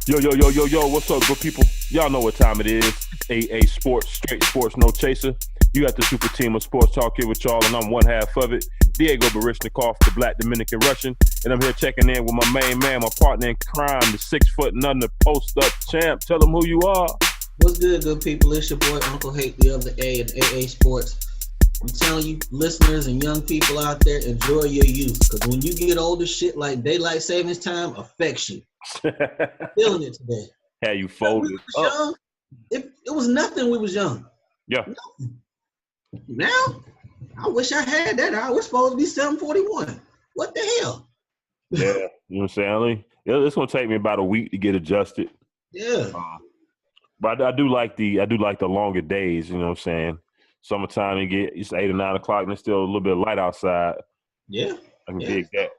Yo, what's up, good people? Y'all know what time it is. AA Sports, straight sports, no chaser. You got the super team of sports talk here with y'all, and I'm one half of it. Diego Barishnikov, the black Dominican Russian. And I'm here checking in with my main man, my partner in crime, the 6 foot and under post up champ. Tell them who you are. What's good people? It's your boy Uncle Hate, the other A in AA Sports. I'm telling you, listeners and young people out there, enjoy your youth. Because when you get older, shit like daylight savings time affects you. Feeling it today. How you folded up. Young, it was nothing when we was young. Yeah. Nothing. Now, I wish I had that. I was supposed to be 741. What the hell? Yeah, you know what I'm saying? It's gonna take me about a week to get adjusted. Yeah. But I do like the longer days, you know what I'm saying? Summertime it's 8 or 9 o'clock and it's still a little bit light outside. Yeah. I can dig that.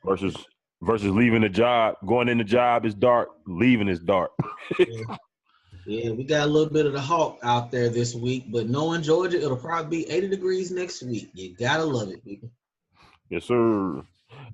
Versus leaving the job. Going in the job is dark, leaving is dark. Yeah, we got a little bit of the hawk out there this week, but knowing Georgia, it'll probably be 80 degrees next week. You gotta love it, people. Yes, sir.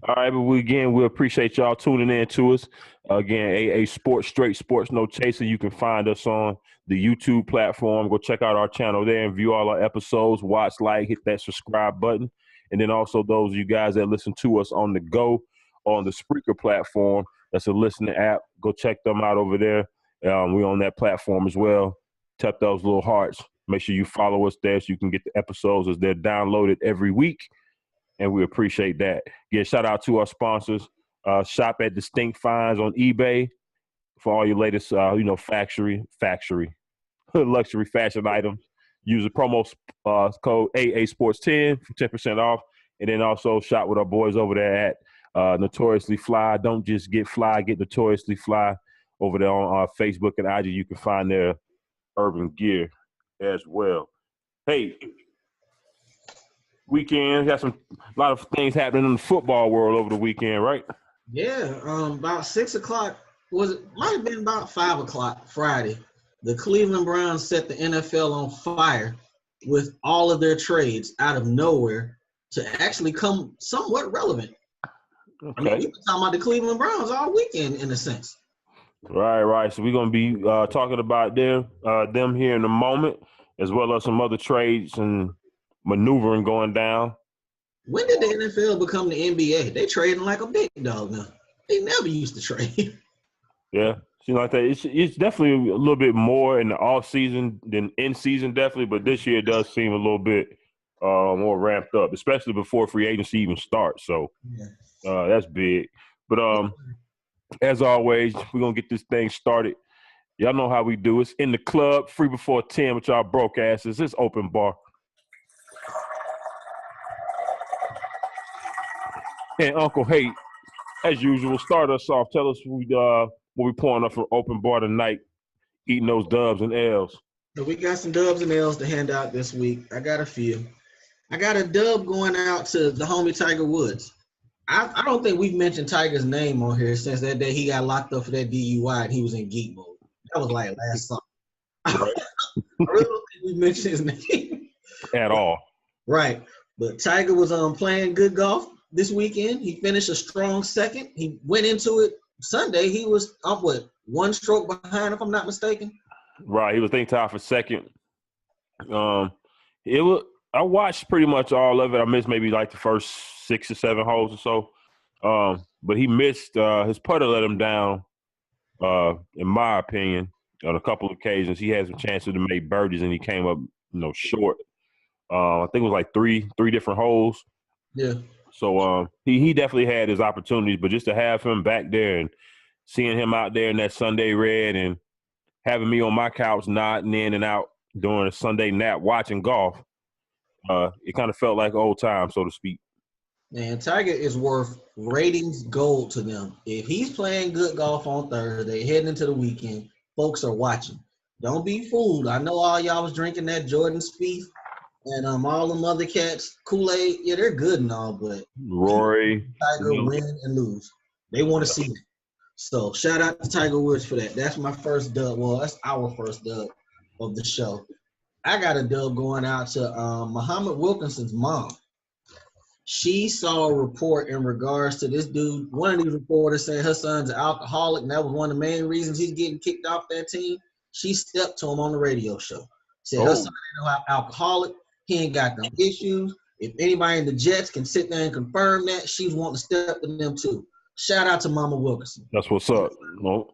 All right, but we appreciate y'all tuning in to us. Again, AA Sports, straight sports, no chaser. You can find us on the YouTube platform. Go check out our channel there and view all our episodes. Watch, hit that subscribe button. And then also those of you guys that listen to us on the go on the Spreaker platform, that's a listening app. Go check them out over there. We're on that platform as well. Tap those little hearts. Make sure you follow us there so you can get the episodes as they're downloaded every week. And we appreciate that. Yeah, shout out to our sponsors. Shop at Distinct Finds on eBay for all your latest, factory luxury fashion items. Use the promo code AA Sports 10 for 10% off. And then also shop with our boys over there at Notoriously Fly. Don't just get fly, get Notoriously Fly over there on Facebook and IG. You can find their urban gear as well. Hey, weekend, got a lot of things happening in the football world over the weekend, right? Yeah, about 6 o'clock, might have been about 5 o'clock Friday. The Cleveland Browns set the NFL on fire with all of their trades out of nowhere to actually come somewhat relevant. Okay. I mean, we've been talking about the Cleveland Browns all weekend in a sense. Right. So we're going to be talking about them here in a moment, as well as some other trades and maneuvering going down. When did the NFL become the NBA? They trading like a big dog now. They never used to trade. Yeah, seems like that. It's definitely a little bit more in the off season than in season, definitely. But this year it does seem a little bit more ramped up, especially before free agency even starts. So that's big. But as always, we're gonna get this thing started. Y'all know how we do. It's in the club, free before 10 with y'all broke asses. It's open bar. And Uncle Hate, as usual, start us off. Tell us what we pouring up for open bar tonight, eating those dubs and L's. So we got some dubs and L's to hand out this week. I got a few. I got a dub going out to the homie Tiger Woods. I don't think we've mentioned Tiger's name on here since that day he got locked up for that DUI and he was in geek mode. That was like last summer. Right. I really don't think we mentioned his name. At all. Right. But Tiger was playing good golf this weekend. He finished a strong second. He went into it Sunday. He was up with 1 stroke behind, if I'm not mistaken. Right. He was think tied for second. I watched pretty much all of it. I missed maybe like the first 6 or 7 holes or so. But he missed his putter let him down, in my opinion, on a couple of occasions. He had some chances to make birdies and he came up, short. I think it was like three different holes. Yeah. So he definitely had his opportunities, but just to have him back there and seeing him out there in that Sunday red and having me on my couch nodding in and out during a Sunday nap watching golf, it kind of felt like old times, so to speak. Man, Tiger is worth ratings gold to them. If he's playing good golf on Thursday, heading into the weekend, folks are watching. Don't be fooled. I know all y'all was drinking that Jordan Spieth and all them other cats, Kool-Aid. Yeah, they're good and all, but Rory, Tiger win and lose. They want to see it. So shout out to Tiger Woods for that. That's my first dub. Well, that's our first dub of the show. I got a dub going out to Muhammad Wilkinson's mom. She saw a report in regards to this dude. One of these reporters said her son's an alcoholic, and that was one of the main reasons he's getting kicked off that team. She stepped to him on the radio show. Said her son ain't no alcoholic. He ain't got no issues. If anybody in the Jets can sit there and confirm that, she's wanting to step with them too. Shout out to Mama Wilkerson. That's what's up. No,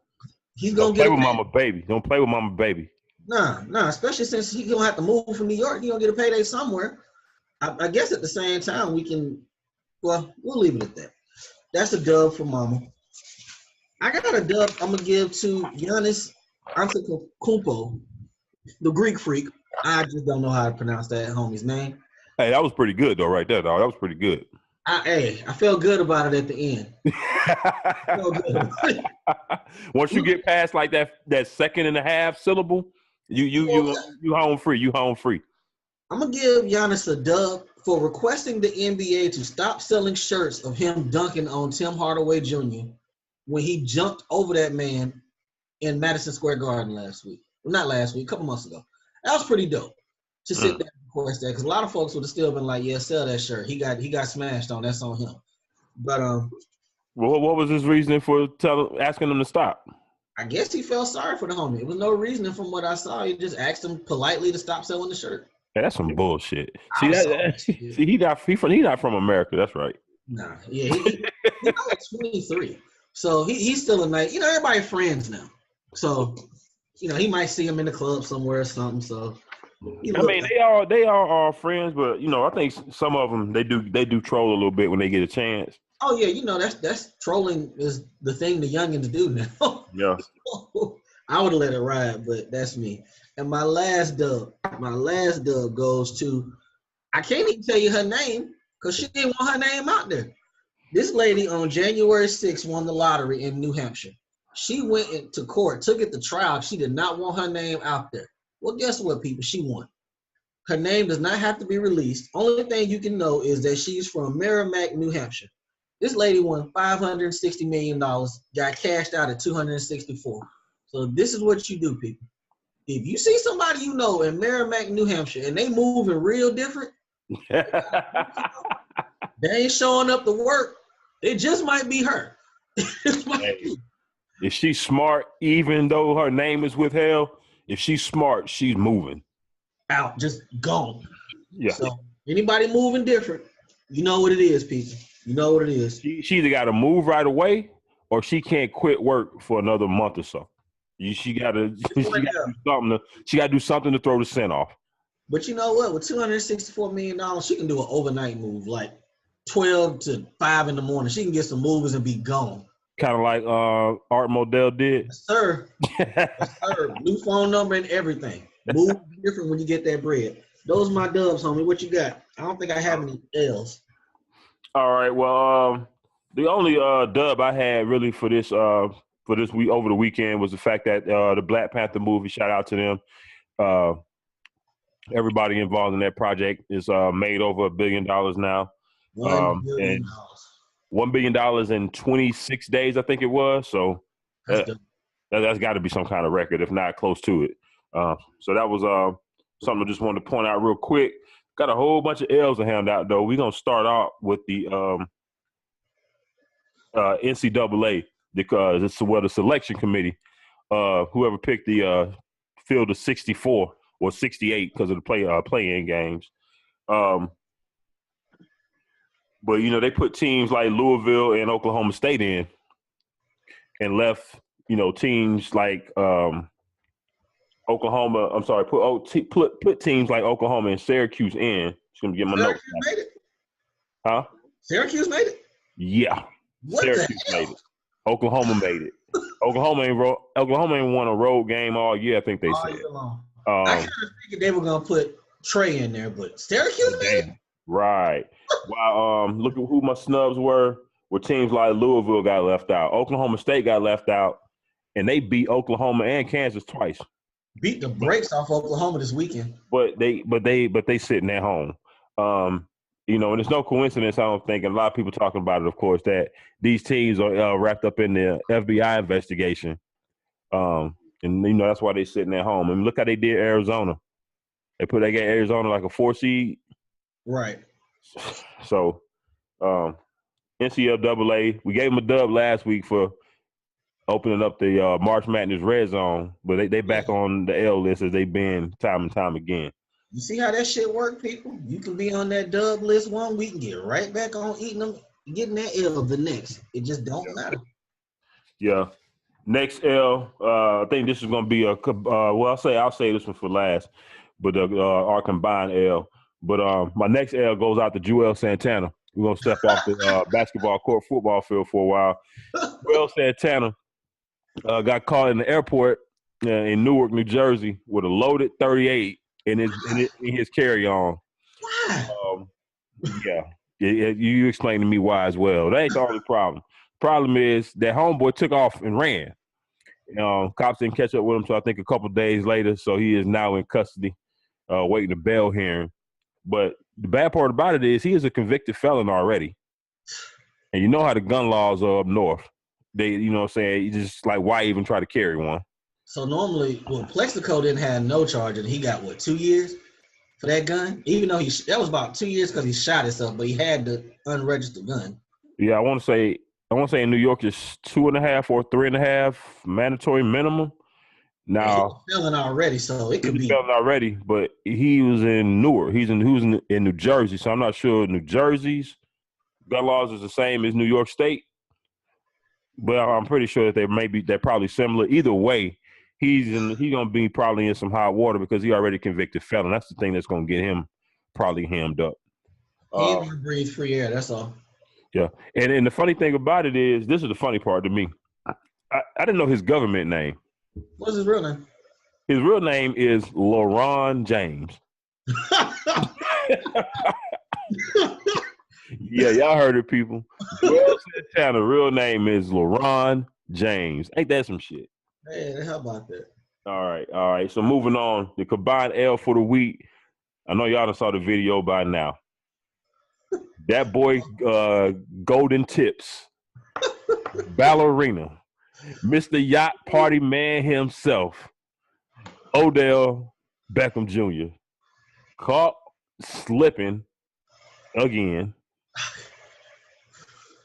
he's don't gonna play get with Mama Baby. Don't play with Mama Baby. Nah. Especially since he gonna have to move from New York, he gonna get a payday somewhere. I guess at the same time we can. Well, we'll leave it at that. That's a dub for Mama. I got a dub I'm gonna give to Giannis Antetokounmpo, the Greek freak. I just don't know how to pronounce that homie's name. Hey, that was pretty good though, right there, dog. That was pretty good. I felt good about it at the end. Once you get past like that second and a half syllable, you home free. You home free. I'm gonna give Giannis a dub for requesting the NBA to stop selling shirts of him dunking on Tim Hardaway Jr. when he jumped over that man in Madison Square Garden last week. Well, not last week, a couple months ago. That was pretty dope to sit there and request that, because a lot of folks would have still been like, "Yeah, sell that shirt. He got smashed on. That's on him." But well, what was his reasoning for asking him to stop? I guess he felt sorry for the homie. It was no reasoning from what I saw. He just asked him politely to stop selling the shirt. Yeah, that's some bullshit. See, he not from America. That's right. Nah, yeah, he's like 23, so he's still a nice. Everybody friends now, so he might see him in the club somewhere or something. So I mean, they are our friends, but I think some of them they do troll a little bit when they get a chance. Oh yeah, that's trolling is the thing the youngins do now. Yeah. I would have let it ride, but that's me. And my last dub goes to, I can't even tell you her name because she didn't want her name out there. This lady on January 6th won the lottery in New Hampshire. She went into court, took it to trial. She did not want her name out there. Well, guess what, people? She won. Her name does not have to be released. Only thing you can know is that she's from Merrimack, New Hampshire. This lady won $560 million, got cashed out at $264. So this is what you do, people. If you see somebody in Merrimack, New Hampshire, and they moving real different, they ain't showing up to work. It just might be her. If she's smart, even though her name is withheld, if she's smart, she's moving. Out, just gone. Yeah. So anybody moving different, you know what it is, people. You know what it is. She either got to move right away or she can't quit work for another month or so. She got to do something to throw the scent off. But you know what? With $264 million, she can do an overnight move, like 12 to 5 in the morning. She can get some movies and be gone. Kind of like Art Modell did. Yes, sir. Yes, sir. New phone number and everything. Move different when you get that bread. Those are my dubs, homie. What you got? I don't think I have any L's. All right. Well, the only dub I had really for this week over the weekend was the fact that the Black Panther movie, shout out to them. Everybody involved in that project is made over $1 billion now. $1 billion. $1 billion in 26 days, I think it was. So that's got to be some kind of record, if not close to it. So that was something I just wanted to point out real quick. Got a whole bunch of L's to hand out, though. We're going to start out with the NCAA, because it's the selection committee, whoever picked the field of 64 or 68 because of the play-in games. But, they put teams like Louisville and Oklahoma State in and left, teams like Oklahoma. I'm sorry, put teams like Oklahoma and Syracuse in. Just going to get my notes. Made it. Huh? Syracuse made it? Yeah. What Syracuse made it. Oklahoma made it. Oklahoma ain't won a road game all year, I think they said. I kind of figured they were going to put Trey in there, but Syracuse made it? Right. Wow. Look at who my snubs were teams like Louisville got left out. Oklahoma State got left out, and they beat Oklahoma and Kansas twice. Beat the brakes off Oklahoma this weekend. But they sitting at home. And it's no coincidence, I don't think, and a lot of people talking about it, of course, that these teams are wrapped up in the FBI investigation. And that's why they sitting at home. And look how they did Arizona. They got Arizona like a 4 seed. Right. So NCAA, we gave them a dub last week for opening up the March Madness Red Zone, but they back on the L list as they've been time and time again. You see how that shit work, people? You can be on that dub list 1 week and get right back on eating them, getting that L the next. It just don't matter. Yeah. Next L, I think this is going to be I'll say this one for last, but our combined L. But my next L goes out to Joel Santana. We're going to step off the basketball court, football field for a while. Joel Santana got caught in the airport in Newark, New Jersey, with a loaded .38 in his carry-on. Why? Yeah. You explain to me why as well. That ain't the only problem. Problem is that homeboy took off and ran. Cops didn't catch up with him until I think a couple days later, so he is now in custody, waiting a bail hearing. But the bad part about it is he is a convicted felon already. And you know how the gun laws are up north. They, you know what I'm saying, you just like, why even try to carry one? So normally, Plexico didn't have no charge, and he got, 2 years for that gun? Even though that was about 2 years because he shot himself, but he had the unregistered gun. Yeah, I want to say in New York it's 2.5 or 3.5 mandatory minimum. Now, he was a felon already, so it could be felon already, but he was in Newark. He was in New Jersey, so I'm not sure New Jersey's gun laws is the same as New York State, but I'm pretty sure that they're probably similar. Either way, he's gonna be probably in some hot water because he already convicted felon. That's the thing that's gonna get him probably hammed up. He ain't gonna breathe free air. That's all. Yeah, and the funny thing about it is, this is the funny part to me. I didn't know his government name. What's his real name? His real name is LeBron James. Yeah, y'all heard it, people. Joel Santana, real name is LeBron James. Ain't that some shit? Hey, how about that? All right. So moving on, the combined L for the week. I know y'all done saw the video by now. That boy, Golden Tips, ballerina, Mr. Yacht Party Man himself, Odell Beckham Jr., caught slipping again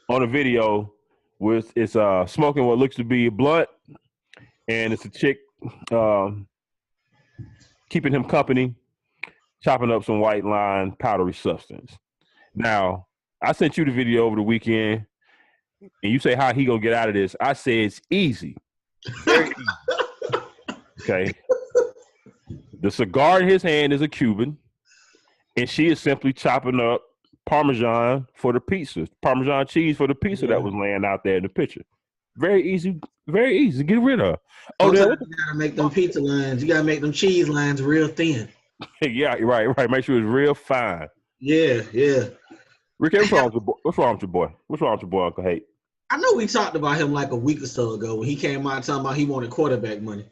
on a video with it's smoking what looks to be a blunt, and it's a chick keeping him company, chopping up some white line powdery substance. Now, I sent you the video over the weekend, and you say how he gonna get out of this. I say it's easy. Very easy. Okay. The cigar in his hand is a Cuban, and she is simply chopping up Parmesan for the pizza, Parmesan cheese for the pizza that was laying out there in the picture. Very easy to get rid of. Oh, you gotta make them pizza lines. You gotta make them cheese lines real thin. Yeah, right. Make sure it's real fine. Yeah. Rick, what's wrong with your boy? What's wrong with your boy, Uncle Hate? I know we talked about him like a week or so ago when he came out talking about he wanted quarterback money.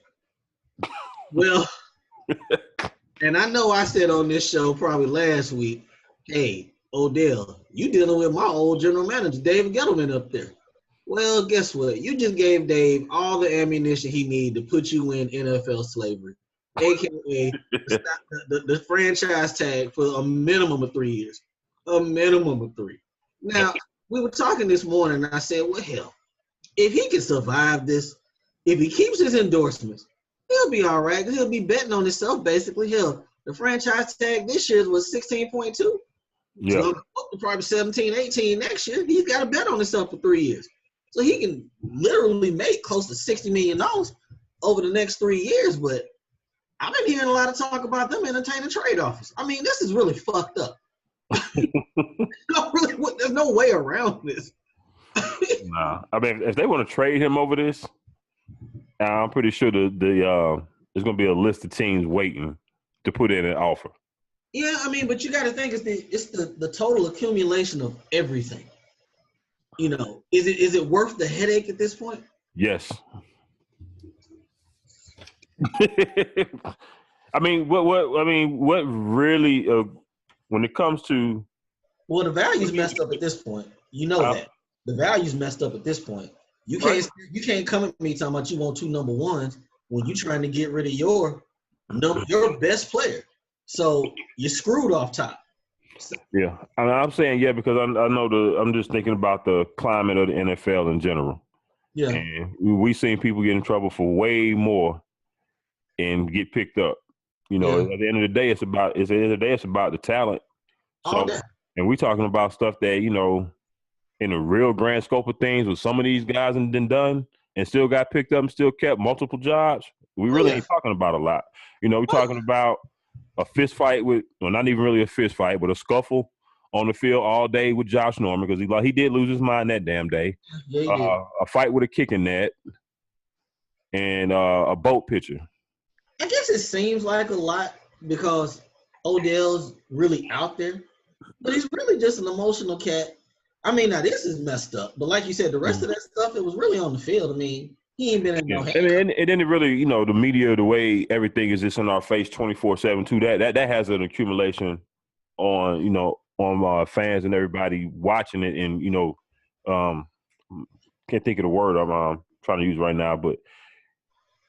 Well, and I know I said on this show probably last week, hey, Odell, you dealing with my old general manager, David Gettleman, up there. Well, guess what? You just gave Dave all the ammunition he needed to put you in NFL slavery, a.k.a. the franchise tag for a minimum of 3 years. A minimum of 3. Now, we were talking this morning, and I said, well, hell, if he can survive this, if he keeps his endorsements, he'll be all right. He'll be betting on himself, basically. Hell, the franchise tag this year was 16.2. Yeah. So probably 17, 18 next year. He's got to bet on himself for 3 years. So he can literally make close to $60 million over the next 3 years. But I've been hearing a lot of talk about them entertaining trade offers. I mean, this is really fucked up. There's no way around this. Nah, I mean, if they want to trade him over this, I'm pretty sure there's going to be a list of teams waiting to put in an offer. Yeah, I mean, but you got to think it's the total accumulation of everything. You know, is it worth the headache at this point? Yes. I mean, what really when it comes to, well, the value's messed up at this point. You know that the value's messed up at this point. You can't come at me talking about you want 2 number ones when you're trying to get rid of your best player. So you're screwed off top. Yeah, I'm saying yeah because I know I'm just thinking about the climate of the NFL in general, Yeah. and we seen people get in trouble for way more and get picked up. You know, Yeah. at the end of the day, it's about the talent. All So, that. and we talking about stuff that in the real grand scope of things, with some of these guys and been done and still got picked up and still kept multiple jobs. We Oh, really yeah. ain't talking about a lot. We're Oh, talking about a fist fight not even really a fist fight, but a scuffle on the field all day with Josh Norman because he did lose his mind that damn day. yeah, he did. A fight with a kicking net and a boat pitcher. I guess it seems like a lot because Odell's really out there, but he's really just an emotional cat. I mean, now this is messed up, but like you said, the rest of that stuff, it was really on the field. I mean, he ain't been in no Yeah. handcuffs. And it didn't really, the media, the way everything is just in our face 24/7 too, that has an accumulation on fans and everybody watching it and, can't think of the word I'm trying to use right now, but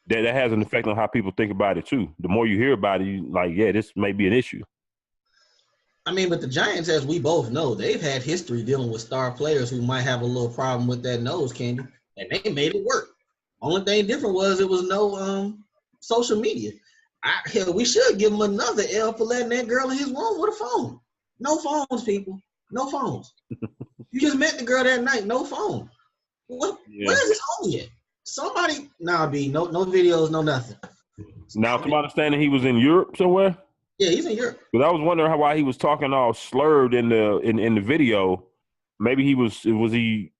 that has an effect on how people think about it too. The more you hear about it, you like, yeah, this may be an issue. I mean, but the Giants, as we both know, they've had history dealing with star players who might have a little problem with that nose candy, and they made it work. Only thing different was it was no social media. Hell, we should give him another L for letting that girl in his room with a phone. No phones, people. No phones. You just met the girl that night. No phone. What? Yeah. Where is this homie at? Somebody, B, no videos, no nothing. Now, to my understanding, he was in Europe somewhere. Yeah, he's in Europe. Because I was wondering why he was talking all slurred in the video. Maybe was he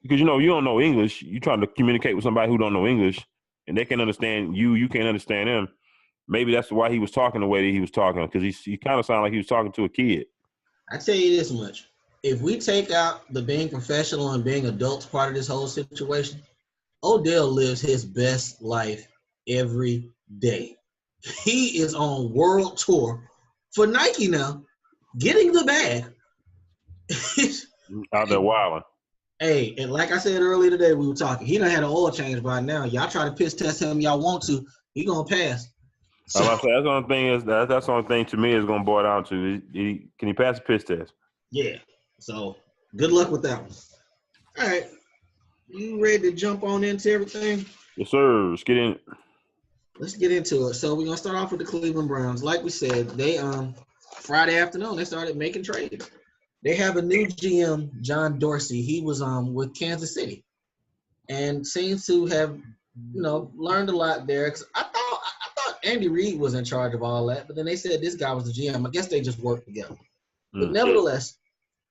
because you don't know English. You trying to communicate with somebody who don't know English, and they can understand you. You can't understand them. Maybe that's why he was talking the way that he was talking because he kind of sounded like he was talking to a kid. I tell you this much: if we take out the being professional and being adults part of this whole situation, Odell lives his best life every day. He is on world tour for Nike now, getting the bag. Out there wilding. Hey, and like I said earlier today, we were talking. He done had an oil change by now. Y'all try to piss test him, y'all want to. He gonna pass. So, that's the only thing that's the only thing to me is gonna boil down to can he pass the piss test? Yeah. So good luck with that one. All right, you ready to jump on into everything? Yes, sir. Let's get in. Let's get into it. So we're gonna start off with the Cleveland Browns. Like we said, they Friday afternoon they started making trades. They have a new GM, John Dorsey. He was with Kansas City, and seems to have learned a lot there. Cause I thought Andy Reid was in charge of all that, but then they said this guy was the GM. I guess they just worked together. But nevertheless,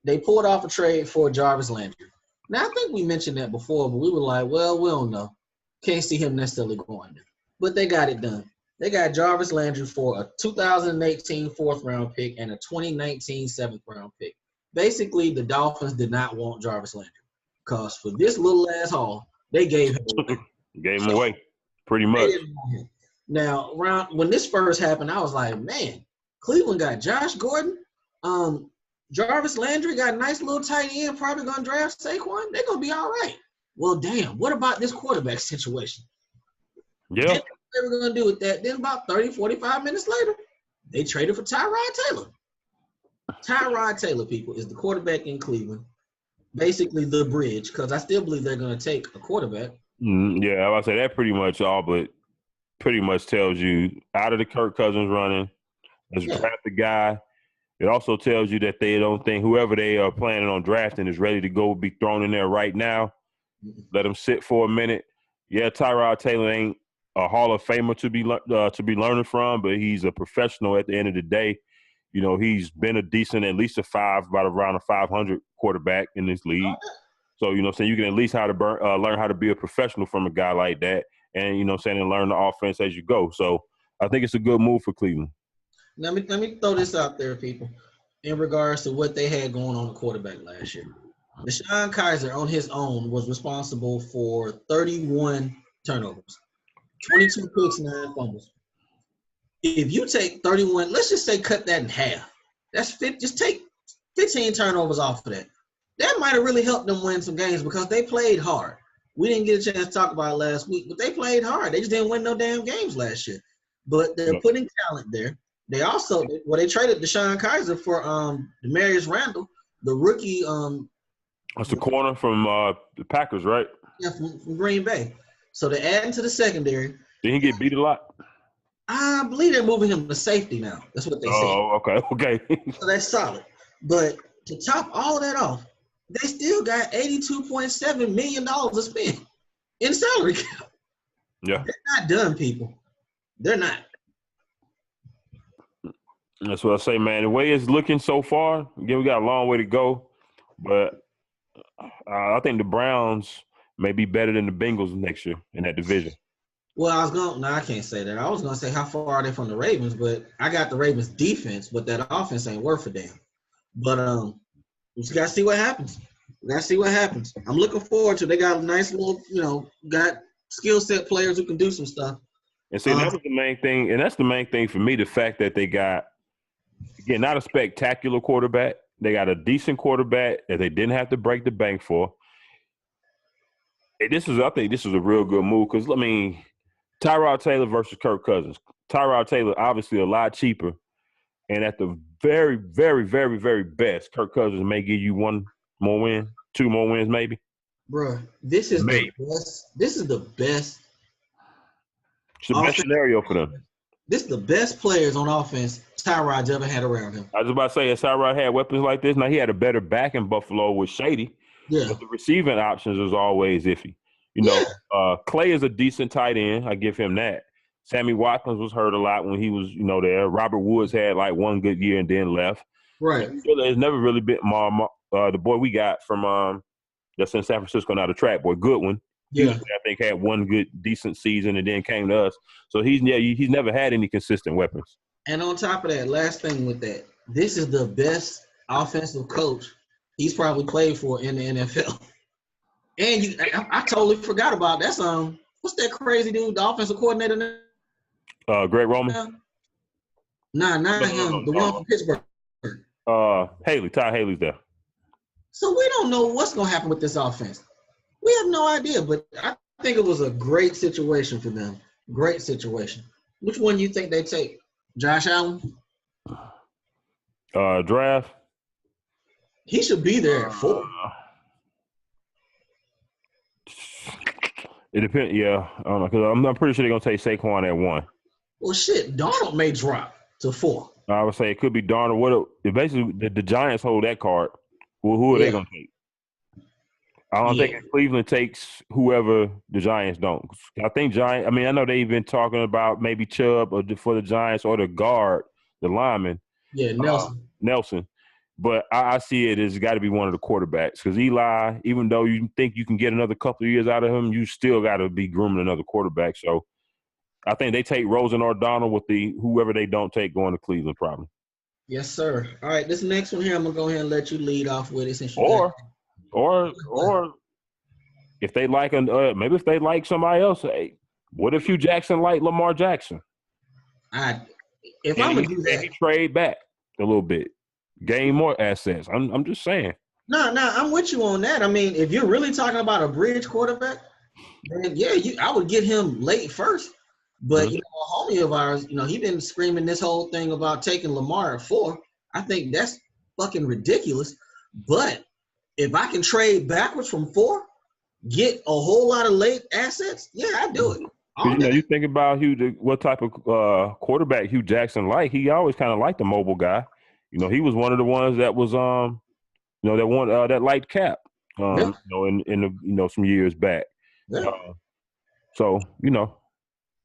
they pulled off a trade for Jarvis Landry. Now I think we mentioned that before, but we were like, well, we don't know. Can't see him necessarily going there. But they got it done. They got Jarvis Landry for a 2018 fourth-round pick and a 2019 seventh-round pick. Basically, the Dolphins did not want Jarvis Landry because for this little ass haul, they gave him away. Gave him away, pretty much. Now, when this first happened, I was like, man, Cleveland got Josh Gordon. Jarvis Landry got a nice little tight end, probably going to draft Saquon. They're going to be all right. Well, damn, what about this quarterback situation? Yeah. What they were going to do with that. Then about 30, 45 minutes later, they traded for Tyrod Taylor. Tyrod Taylor, people, is the quarterback in Cleveland. Basically the bridge, because I still believe they're going to take a quarterback. Yeah, I would say that pretty much all, but pretty much tells you out of the Kirk Cousins running, let's draft the guy. It also tells you that they don't think whoever they are planning on drafting is ready to go be thrown in there right now. Let them sit for a minute. Yeah, Tyrod Taylor ain't a Hall of Famer to be learning from, but he's a professional at the end of the day. He's been a decent, at least about around a 500 quarterback in this league. So, so you can at least learn how to be a professional from a guy like that and, and learn the offense as you go. So I think it's a good move for Cleveland. Let me throw this out there, people, in regards to what they had going on the quarterback last year. Deshaun Kaiser on his own was responsible for 31 turnovers, 22 picks, 9 fumbles. If you take 31, let's just say cut that in half. That's just take 15 turnovers off of that. That might have really helped them win some games because they played hard. We didn't get a chance to talk about it last week, but they played hard. They just didn't win no damn games last year. But they're putting talent there. They also they traded Deshaun Kaiser for Demarius Randall, the rookie. That's the corner from the Packers, right? Yeah, from Green Bay. So they're adding to the secondary. Did he get beat a lot? I believe they're moving him to safety now. That's what they said. Oh, okay. So that's solid. But to top all of that off, they still got $82.7 million to spend in salary cap. Yeah. They're not done, people. They're not. That's what I say, man. The way it's looking so far, again, we got a long way to go. But I think the Browns may be better than the Bengals next year in that division. Well, I can't say that. I was going to say how far are they from the Ravens, but I got the Ravens defense, but that offense ain't worth a damn. But we just got to see what happens. I'm looking forward to it. They got a nice little, got skill set players who can do some stuff. And see, that was the main thing, and that's the main thing for me, the fact that they got, again, not a spectacular quarterback. They got a decent quarterback that they didn't have to break the bank for. And I think this is a real good move because, Tyrod Taylor versus Kirk Cousins. Tyrod Taylor, obviously, a lot cheaper. And at the very, very, very, very best, Kirk Cousins may give you one more win, two more wins, maybe. Bro, this is the best. This is the best. It's the best scenario for them. This is the best players on offense Tyrod's ever had around him. I was about to say, if Tyrod had weapons like this, now he had a better back in Buffalo with Shady. Yeah. But the receiving options is always iffy. Clay is a decent tight end. I give him that. Sammy Watkins was hurt a lot when he was, there. Robert Woods had like one good year and then left. Right. It's never really been the boy we got from that's in San Francisco now, the track boy, Goodwin. Yeah. I think had one good decent season and then came to us. So he's never had any consistent weapons. And on top of that, last thing with that, this is the best offensive coach he's probably played for in the NFL. And I totally forgot about that's what's that crazy dude, the offensive coordinator now? Greg Roman? Nah, not him. The one from Pittsburgh. Todd Haley's there. So we don't know what's gonna happen with this offense. We have no idea, but I think it was a great situation for them. Great situation. Which one do you think they take? Josh Allen? Draft? He should be there at 4. It depends. Yeah, I don't know, because I'm pretty sure they're gonna take Saquon at 1. Well, shit, Darnold may drop to 4. I would say it could be Darnold. Basically, the Giants hold that card. Well, who are they gonna take? I don't think Cleveland takes whoever the Giants don't. I think I know they've been talking about maybe Chubb for the Giants or the guard, the lineman. Yeah, Nelson. But I see it as got to be one of the quarterbacks because Eli, even though you think you can get another couple of years out of him, you still got to be grooming another quarterback. So I think they take Rosen or Donald with whoever they don't take going to Cleveland probably. Yes, sir. All right, this next one here, I'm going to go ahead and let you lead off with it. Since Or if they like maybe if they like somebody else, hey, what if Hugh Jackson like Lamar Jackson? If I'm gonna do that, he trade back a little bit, gain more assets. I'm just saying. No, I'm with you on that. I mean, if you're really talking about a bridge quarterback, then I would get him late first. But a homie of ours, he been screaming this whole thing about taking Lamar at 4. I think that's fucking ridiculous. But if I can trade backwards from 4, get a whole lot of late assets, I do it. You think about what type of quarterback Hugh Jackson like. He always kind of liked the mobile guy. He was one of the ones that was that light cap. In some years back. Yeah.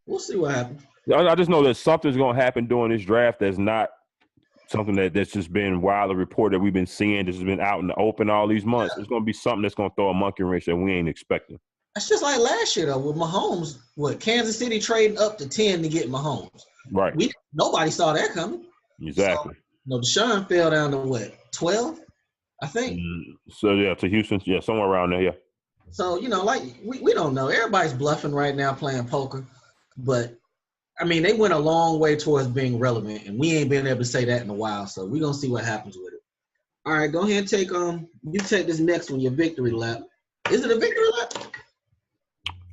We'll see what happens. I just know that something's going to happen during this draft that's not something that's just been widely reported. We've been seeing this has been out in the open all these months. It's going to be something that's going to throw a monkey wrench that we ain't expecting. It's just like last year, though, with Mahomes. Kansas City trading up to 10 to get Mahomes. Right. Nobody saw that coming. Exactly. So, Deshaun fell down to 12, I think. To Houston, somewhere around there, yeah. So, we don't know. Everybody's bluffing right now playing poker. But, they went a long way towards being relevant, and we ain't been able to say that in a while. So, we're going to see what happens with it. All right, go ahead and take you take this next one, your victory lap. Is it a victory lap?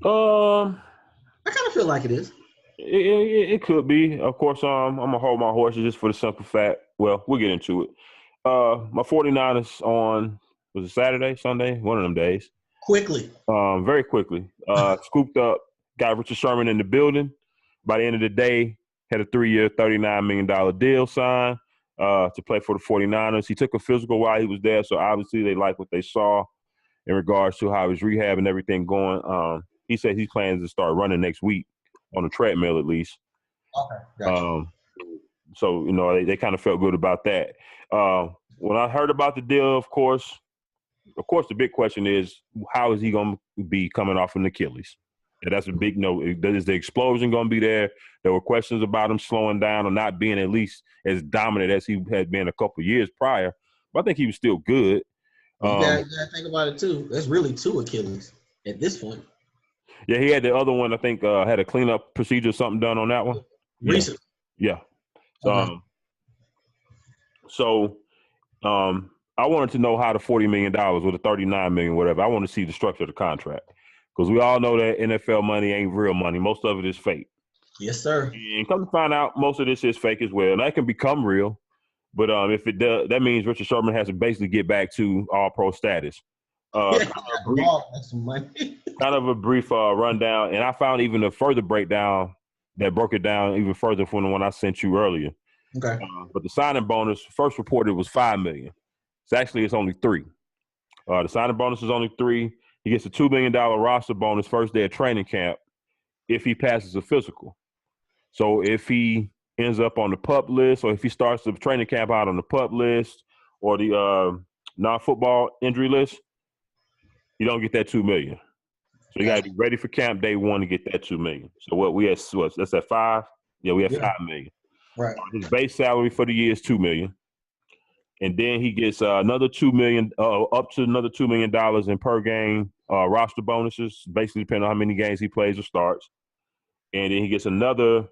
I kind of feel like it is. It could be. Of course, I'm gonna hold my horses just for the simple fact. Well, we'll get into it. My 49ers on was it Saturday, Sunday, one of them days. Quickly. Very quickly. Scooped up, got Richard Sherman in the building. By the end of the day, had a 3-year, $39 million deal signed to play for the 49ers. He took a physical while he was there, so obviously they liked what they saw in regards to how his rehab and everything going. He said he plans to start running next week on the treadmill at least. Okay, gotcha. So, they kind of felt good about that. When I heard about the deal, of course, the big question is, how is he going to be coming off an Achilles? And that's a big no. Is the explosion going to be there? There were questions about him slowing down or not being at least as dominant as he had been a couple of years prior. But I think he was still good. You gotta think about it too. That's really 2 Achilles at this point. Yeah, he had the other one. I think had a cleanup procedure or something done on that one. Recently. Yeah. Okay. I wanted to know how the $40 million or the $39 million, whatever. I want to see the structure of the contract because we all know that NFL money ain't real money. Most of it is fake. Yes, sir. And come to find out, most of this is fake as well. And that can become real, but if it does, that means Richard Sherman has to basically get back to All-Pro status. Kind of a brief rundown, and I found even a further breakdown that broke it down even further from the one I sent you earlier. Okay. But the signing bonus first reported was $5 million. It's only $3 million. The signing bonus is only $3 million. He gets a $2 million roster bonus first day of training camp if he passes a physical. So if he ends up on the PUP list, or if he starts the training camp out on the PUP list or the non-football injury list, you don't get that $2 million. So you got to be ready for camp day one to get that $2 million. So that's at 5? Yeah, we have $5 million. Right. His base salary for the year is $2 million. And then he gets another $2 million, up to another $2 million in per game roster bonuses, basically depending on how many games he plays or starts. And then he gets another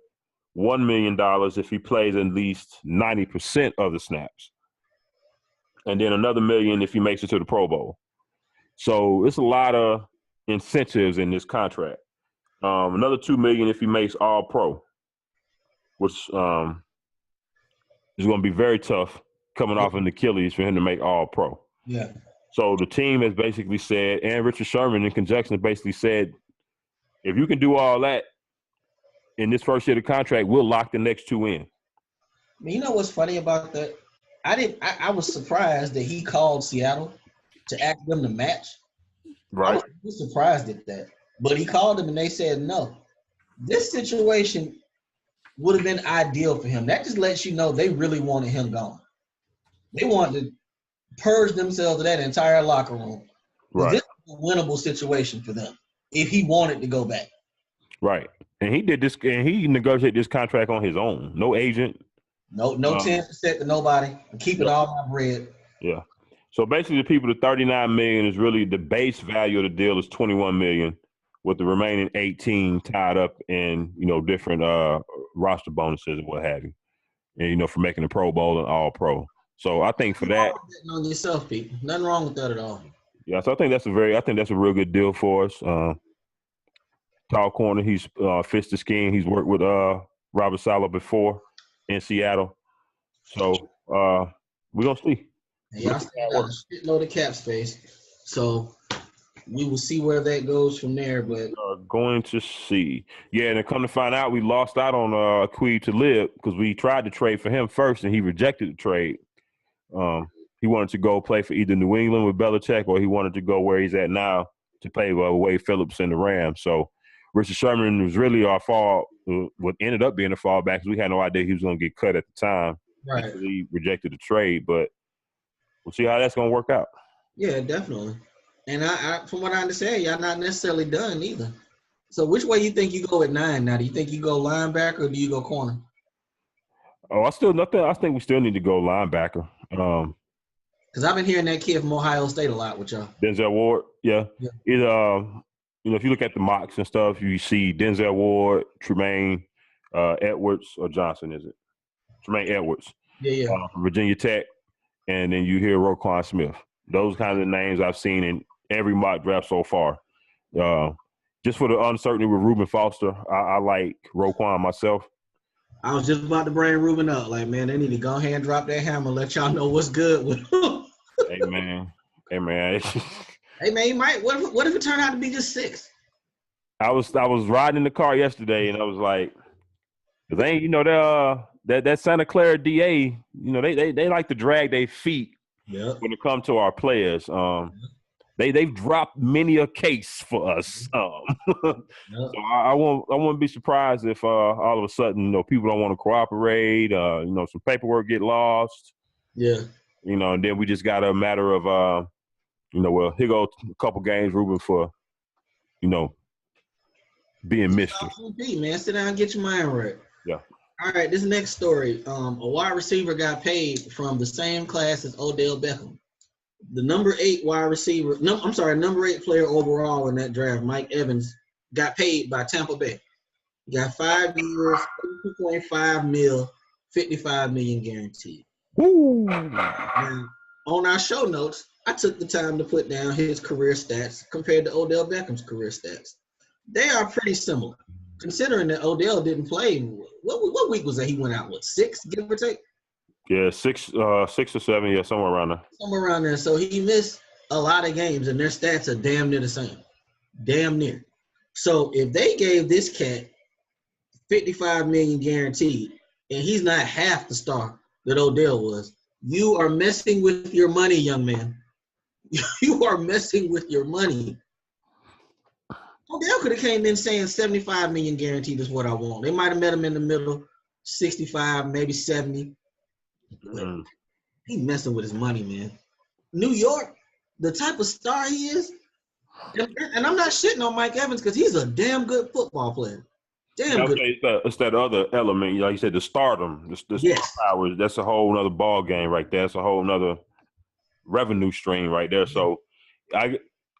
$1 million if he plays at least 90% of the snaps. And then another $1 million if he makes it to the Pro Bowl. So it's a lot of incentives in this contract. Another $2 million if he makes All Pro, which is going to be very tough coming off an Achilles for him to make All Pro. Yeah. So the team has basically said, and Richard Sherman in conjunction basically said, if you can do all that in this first year of the contract, we'll lock the next 2 in. You know what's funny about that? I was surprised that he called Seattle to ask them to match. Right. I was surprised at that. But he called them and they said no. This situation would have been ideal for him. That just lets you know they really wanted him gone. They wanted to purge themselves of that entire locker room. Right. This is a winnable situation for them if he wanted to go back. Right. And he did this, and he negotiated this contract on his own. No agent. No 10% to nobody. Keep it all my bread. Yeah. So basically, the people, the $39 million is really the base value of the deal is $21 million, with the remaining 18 tied up in different roster bonuses and what have you, and for making the Pro Bowl and All Pro. So I think for that, on yourself, people, nothing wrong with that at all. Yeah. So I think that's a real good deal for us. Tall corner, he's fits the scheme. He's worked with Robert Saleh before in Seattle. So we're gonna see. And y'all still got a shitload of cap space, so we will see where that goes from there. But going to see, yeah. And to come to find out, we lost out on Aqib Talib because we tried to trade for him first, and he rejected the trade. He wanted to go play for either New England with Belichick, or he wanted to go where he's at now to play with Wade Phillips in the Rams. So Richard Sherman was really our fall. What ended up being a fallback because we had no idea he was going to get cut at the time. Right. He rejected the trade, but we'll see how that's going to work out. Yeah, definitely. And I from what I understand, y'all not necessarily done either. So which way you think you go at 9 now? Do you think you go linebacker or do you go corner? Oh, I think we still need to go linebacker. Because I've been hearing that kid from Ohio State a lot with y'all. Denzel Ward, yeah. If you look at the mocks and stuff, you see Denzel Ward, Tremaine Edwards, or Johnson, is it? Tremaine Edwards. Yeah. From Virginia Tech. And then you hear Roquan Smith. Those kinds of names I've seen in every mock draft so far. just for the uncertainty with Reuben Foster, I like Roquan myself. I was just about to bring Ruben up. Like, man, they need to go ahead and drop that hammer. Let y'all know what's good with him. Hey man. Hey man. Hey man, he might. What if it turned out to be just 6? I was riding in the car yesterday, and I was like, they, that Santa Clara DA, they like to drag their feet when it comes to our players. They've dropped many a case for us. So I won't be surprised if all of a sudden people don't want to cooperate. Some paperwork get lost. Yeah. And then we just got a matter of well, here go a couple games, Ruben, for being mischief. Man, sit down and get your mind right. Yeah. All right, this next story. A wide receiver got paid from the same class as Odell Beckham. The number 8 number 8 player overall in that draft, Mike Evans, got paid by Tampa Bay. He got 5 years, $2.5 million, $55 million guaranteed. Woo! Now, on our show notes, I took the time to put down his career stats compared to Odell Beckham's career stats. They are pretty similar, considering that Odell didn't play. What week was that he went out? 6, give or take? Yeah, 6 or 7, yeah, somewhere around there. Somewhere around there. So he missed a lot of games, and their stats are damn near the same. Damn near. So if they gave this cat $55 million guaranteed, and he's not half the star that Odell was, you are messing with your money, young man. You are messing with your money. Odell could have came in saying $75 million guaranteed is what I want. They might have met him in the middle, 65, maybe 70. He messing with his money, man. New York, the type of star he is, and I'm not shitting on Mike Evans because he's a damn good football player. Damn good. It's that other element, like you said, the stardom, the star power. That's a whole other ball game right there. That's a whole other revenue stream right there. So,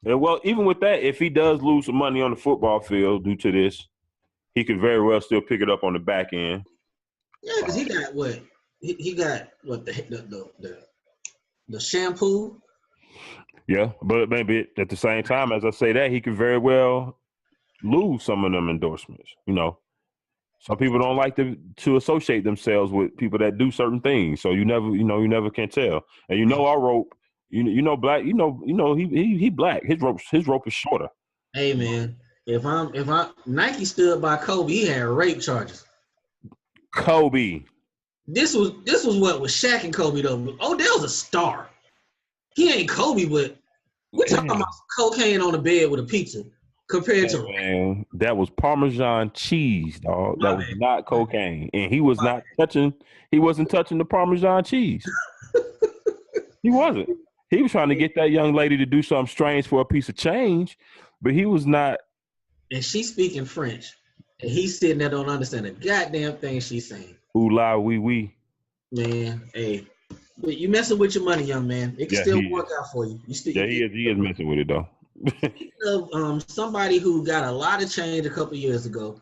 even with that, if he does lose some money on the football field due to this, he could very well still pick it up on the back end. Yeah, because he got what? He got what the shampoo. Yeah, but maybe at the same time, as I say that, he could very well lose some of them endorsements. Some people don't like to associate themselves with people that do certain things. So you never can tell. And our rope, black, he black. His rope is shorter. Hey man, if Nike stood by Kobe, he had rape charges. Kobe. This was what was Shaq and Kobe though. Odell's a star. He ain't Kobe, but we're talking about cocaine on the bed with a pizza compared to. Man, that was Parmesan cheese, dog. That was not cocaine, and he was not touching. He wasn't touching the Parmesan cheese. He wasn't. He was trying to get that young lady to do something strange for a piece of change, but he was not. And she's speaking French, and he's sitting there don't understand a goddamn thing she's saying. Ooh la wee wee. Man, hey, you messing with your money, young man. It can still work out for you. He is messing with it though. Speaking of somebody who got a lot of change a couple years ago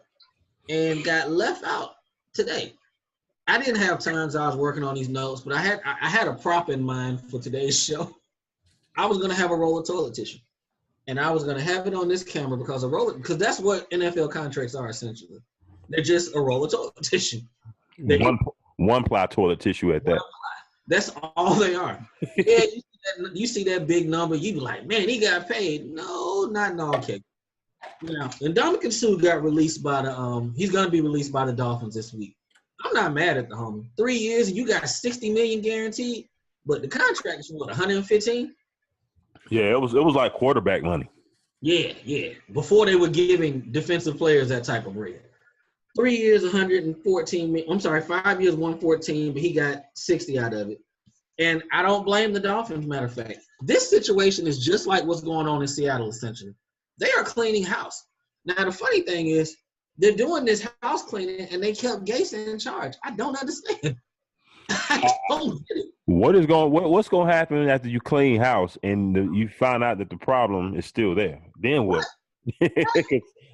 and got left out today. I didn't have time, so I was working on these notes, but I had a prop in mind for today's show. I was gonna have a roll of toilet tissue, and I was gonna have it on this camera because that's what NFL contracts are essentially. They're just a roll of toilet tissue. One ply toilet tissue at that. That's all they are. Yeah, you see that big number, you be like, man, he got paid. No, not in all cases. And Ndamukong Suh got released by he's gonna be released by the Dolphins this week. I'm not mad at the homie. 3 years and you got $60 million guaranteed, but the contract is what, 115? Yeah, it was like quarterback money. Yeah. Before they were giving defensive players that type of bread. 3 years, 114 million. I'm sorry, 5 years, 114, but he got 60 out of it. And I don't blame the Dolphins, matter of fact. This situation is just like what's going on in Seattle, essentially. They are cleaning house. Now, the funny thing is, they're doing this house cleaning, and they kept Gase in charge. I don't understand. I don't get it. What's going to happen after you clean house and you find out that the problem is still there? Then what?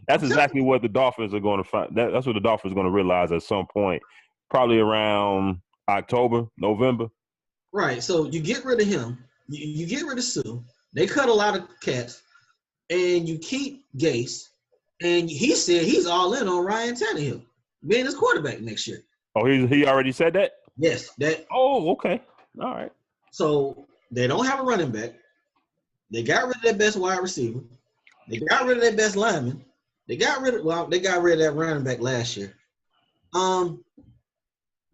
That's exactly what the Dolphins are going to find. That's what the Dolphins are going to realize at some point, probably around October, November. Right. So you get rid of him. You get rid of Suh. They cut a lot of cats, and you keep Gase. And he said he's all in on Ryan Tannehill being his quarterback next year. Oh, he already said that? Yes, that. Oh, okay. All right. So they don't have a running back. They got rid of their best wide receiver. They got rid of their best lineman. They got rid of that running back last year.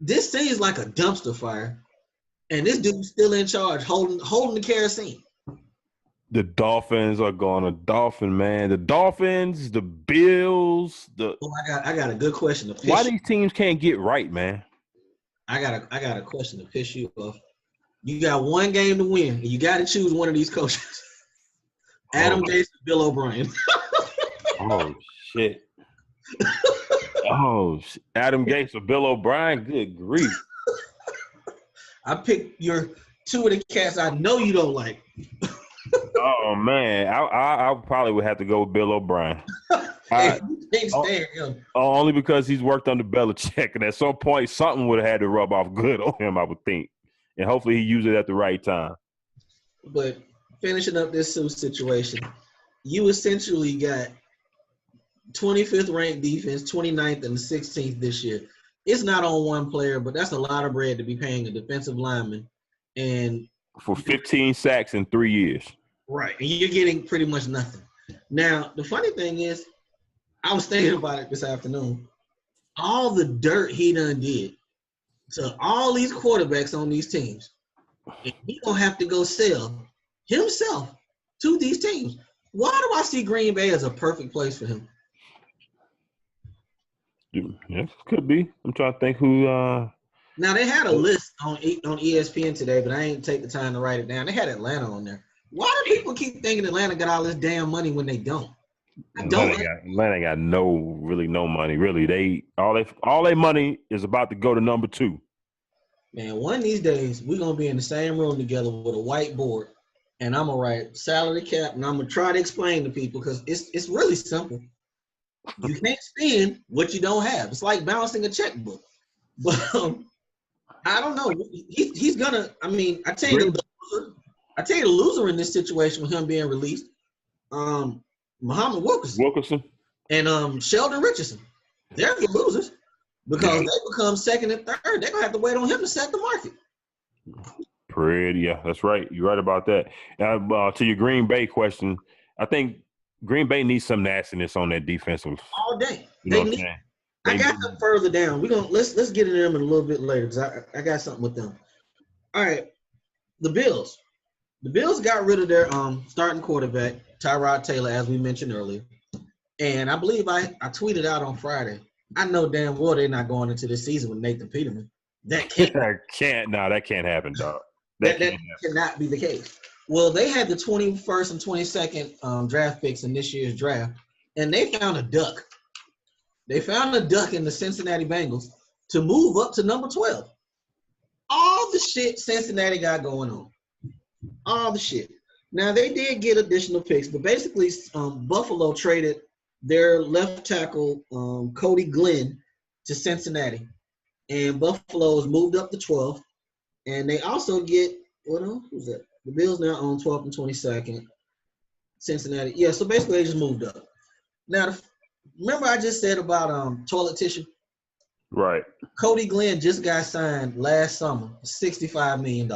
This seems like a dumpster fire, and this dude's still in charge, holding the kerosene. The Dolphins are going to Dolphin, man. The Dolphins, the Bills, I got a good question to piss why you. these teams can't get right, man? I got a question to piss you off. You got one game to win, and you got to choose one of these coaches. Adam Gase and Bill O'Brien. Oh shit. Adam Gase or Bill O'Brien? Good grief. I picked your two of the cats I know you don't like. Oh man, I probably would have to go with Bill O'Brien. Hey, you can't stand him. Only because he's worked under Belichick, and at some point, something would have had to rub off good on him, I would think, and hopefully he used it at the right time. But finishing up this Sioux situation, you essentially got 25th ranked defense, 29th and 16th this year. It's not on one player, but that's a lot of bread to be paying a defensive lineman. And for 15 sacks in 3 years. Right. And you're getting pretty much nothing. Now, the funny thing is, I was thinking about it this afternoon. All the dirt he done did to all these quarterbacks on these teams, and he gonna have to go sell himself to these teams. Why do I see Green Bay as a perfect place for him? Yeah, could be. I'm trying to think who. Now they had a list on ESPN today, but I ain't take the time to write it down. They had Atlanta on there. Why do people keep thinking Atlanta got all this damn money when they don't? Atlanta got no money. Really, they all their money is about to go to number 2. Man, one of these days we're gonna be in the same room together with a whiteboard, and I'm gonna write salary cap, and I'm gonna try to explain to people because it's really simple. You can't spend what you don't have. It's like balancing a checkbook. But I don't know. He's gonna. I mean, I tell you the loser in this situation with him being released. Muhammad Wilkerson and Sheldon Richardson. They're the losers because they become second and third. They're gonna have to wait on him to set the market. Yeah, that's right. You're right about that. Now, to your Green Bay question, I think Green Bay needs some nastiness on that defensive. All day. I got them further down. Let's get into them in a little bit later because I got something with them. All right, the Bills. The Bills got rid of their starting quarterback, Tyrod Taylor, as we mentioned earlier. And I believe I tweeted out on Friday. I know damn well they're not going into this season with Nathan Peterman. That can't happen, dog. That cannot be the case. Well, they had the 21st and 22nd draft picks in this year's draft, and they found a duck. They found a duck in the Cincinnati Bengals to move up to number 12. All the shit Cincinnati got going on. All the shit. Now, they did get additional picks, but basically Buffalo traded their left tackle, Cody Glenn, to Cincinnati. And Buffalo has moved up to 12th. And they also get, who's that? The Bills now own 12th and 22nd. Cincinnati. Yeah, so basically they just moved up. Now, remember I just said about toilet tissue? Right. Cody Glenn just got signed last summer, $65 million.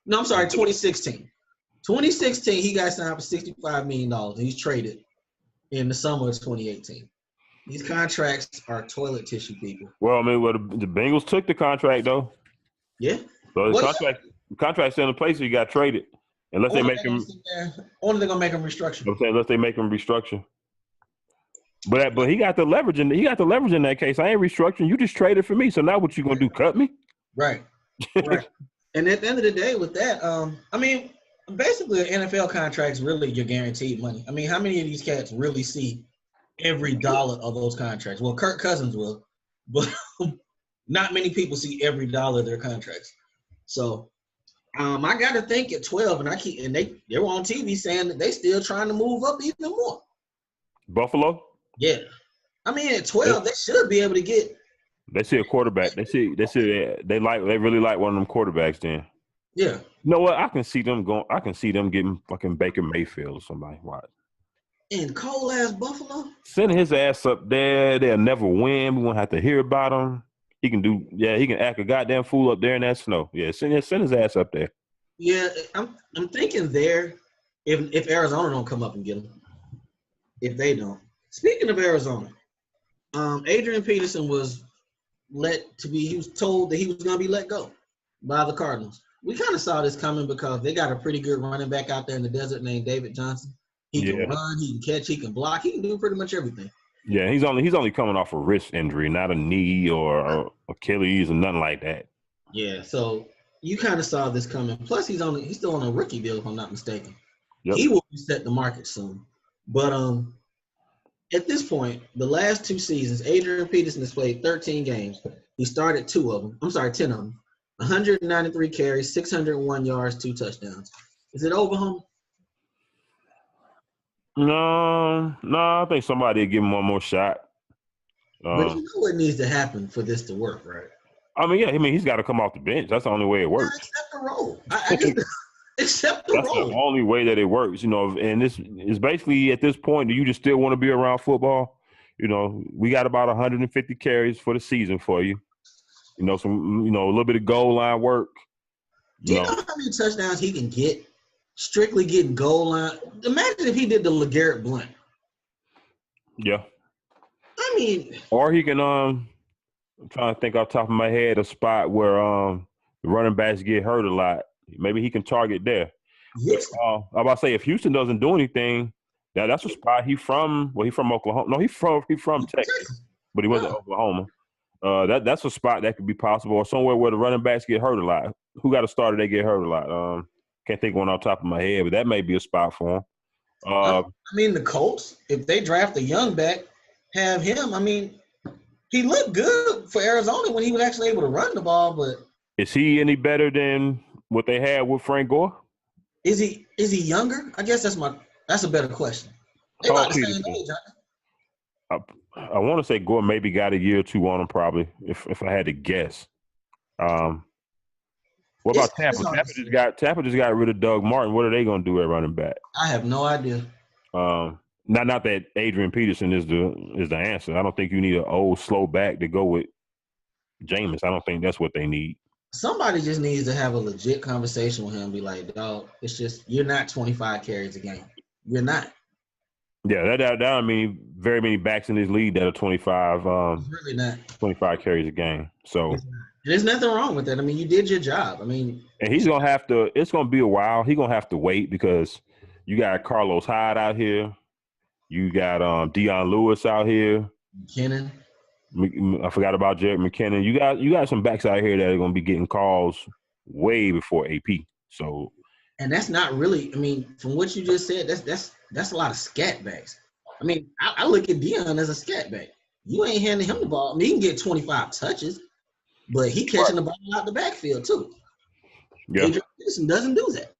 No, I'm sorry, 2016. 2016, he got signed for $65 million, and he's traded in the summer of 2018. These contracts are toilet tissue, people. Well, I mean, the Bengals took the contract, though. Yeah. So the contract's still in place, so you got traded. Unless they make him – Only they're going to make him restructure. I'm saying unless they make him restructure. But he got the leverage in that case. I ain't restructuring. You just traded for me. So now what you going to do, cut me? Right. Right. And at the end of the day with that, I mean, basically an NFL contract is really your guaranteed money. I mean, how many of these cats really see every dollar of those contracts? Well, Kirk Cousins will, but not many people see every dollar of their contracts. So I got to think at 12, and they were on TV saying that they still trying to move up even more. Buffalo? Yeah. I mean, at 12, they should be able to get. They see a quarterback. They really like one of them quarterbacks. Then, yeah. You know what? I can see them getting fucking Baker Mayfield or somebody. Why? in cold ass Buffalo. Send his ass up there. They'll never win. We won't have to hear about him. He can do. Yeah, he can act a goddamn fool up there in that snow. Yeah, send his ass up there. Yeah, I'm thinking there. If Arizona don't come up and get him, if they don't. Speaking of Arizona, Adrian Peterson was he was told that he was going to be let go by the Cardinals. We kind of saw this coming because they got a pretty good running back out there in the desert named David Johnson. He can run, he can catch, he can block, he can do pretty much everything. Yeah, he's only coming off a wrist injury, not a knee or Achilles or nothing like that. Yeah, so you kind of saw this coming. Plus, he's still on a rookie deal, if I'm not mistaken. Yep. He will set the market soon. But at this point, the last 2 seasons, Adrian Peterson has played 13 games. He started 10 of them. 193 carries, 601 yards, 2 touchdowns. Is it over, homie? No, I think somebody will give him one more shot. But you know what needs to happen for this to work, right? He's got to come off the bench. That's the only way it works. Accept the role. Accept the That's role. the only way that it works, and this is basically at this point, do you just still want to be around football? We got about 150 carries for the season for you. A little bit of goal line work. Do you know how many touchdowns he can get strictly getting goal line? Imagine if he did the LeGarrette Blount. Yeah. Or he can I'm trying to think off the top of my head a spot where the running backs get hurt a lot. Maybe he can target there. Yes. I'm about to say if Houston doesn't do anything, that's a spot. He's from Oklahoma. No, he's from Texas, but he wasn't Oklahoma. That's a spot that could be possible, or somewhere where the running backs get hurt a lot. Who got a starter? They get hurt a lot. Can't think one off the top of my head, but that may be a spot for him. The Colts, if they draft a young back, have him. He looked good for Arizona when he was actually able to run the ball, but is he any better than what they had with Frank Gore? Is he younger? I guess that's a better question. They about the same age, I want to say Gore maybe got a year or 2 on him, probably, if I had to guess. What about Tampa? Tampa just got rid of Doug Martin. What are they going to do at running back? I have no idea. Not that Adrian Peterson is the answer. I don't think you need an old slow back to go with Jameis. I don't think that's what they need. Somebody just needs to have a legit conversation with him and be like, dog, it's just you're not 25 carries a game. You're not. Yeah, that very many backs in this league that are 25. Really not 25 carries a game. So there's nothing wrong with that. You did your job. And he's gonna have to. It's gonna be a while. He's gonna have to wait because you got Carlos Hyde out here. You got Dion Lewis out here. McKinnon. I forgot about Jerick McKinnon. You got some backs out here that are going to be getting calls way before AP. So, and that's not really. From what you just said, that's a lot of scat backs. I look at Dion as a scat back. You ain't handing him the ball. He can get 25 touches, but he catching the ball out the backfield too. Yeah, Adrian Peterson doesn't do that.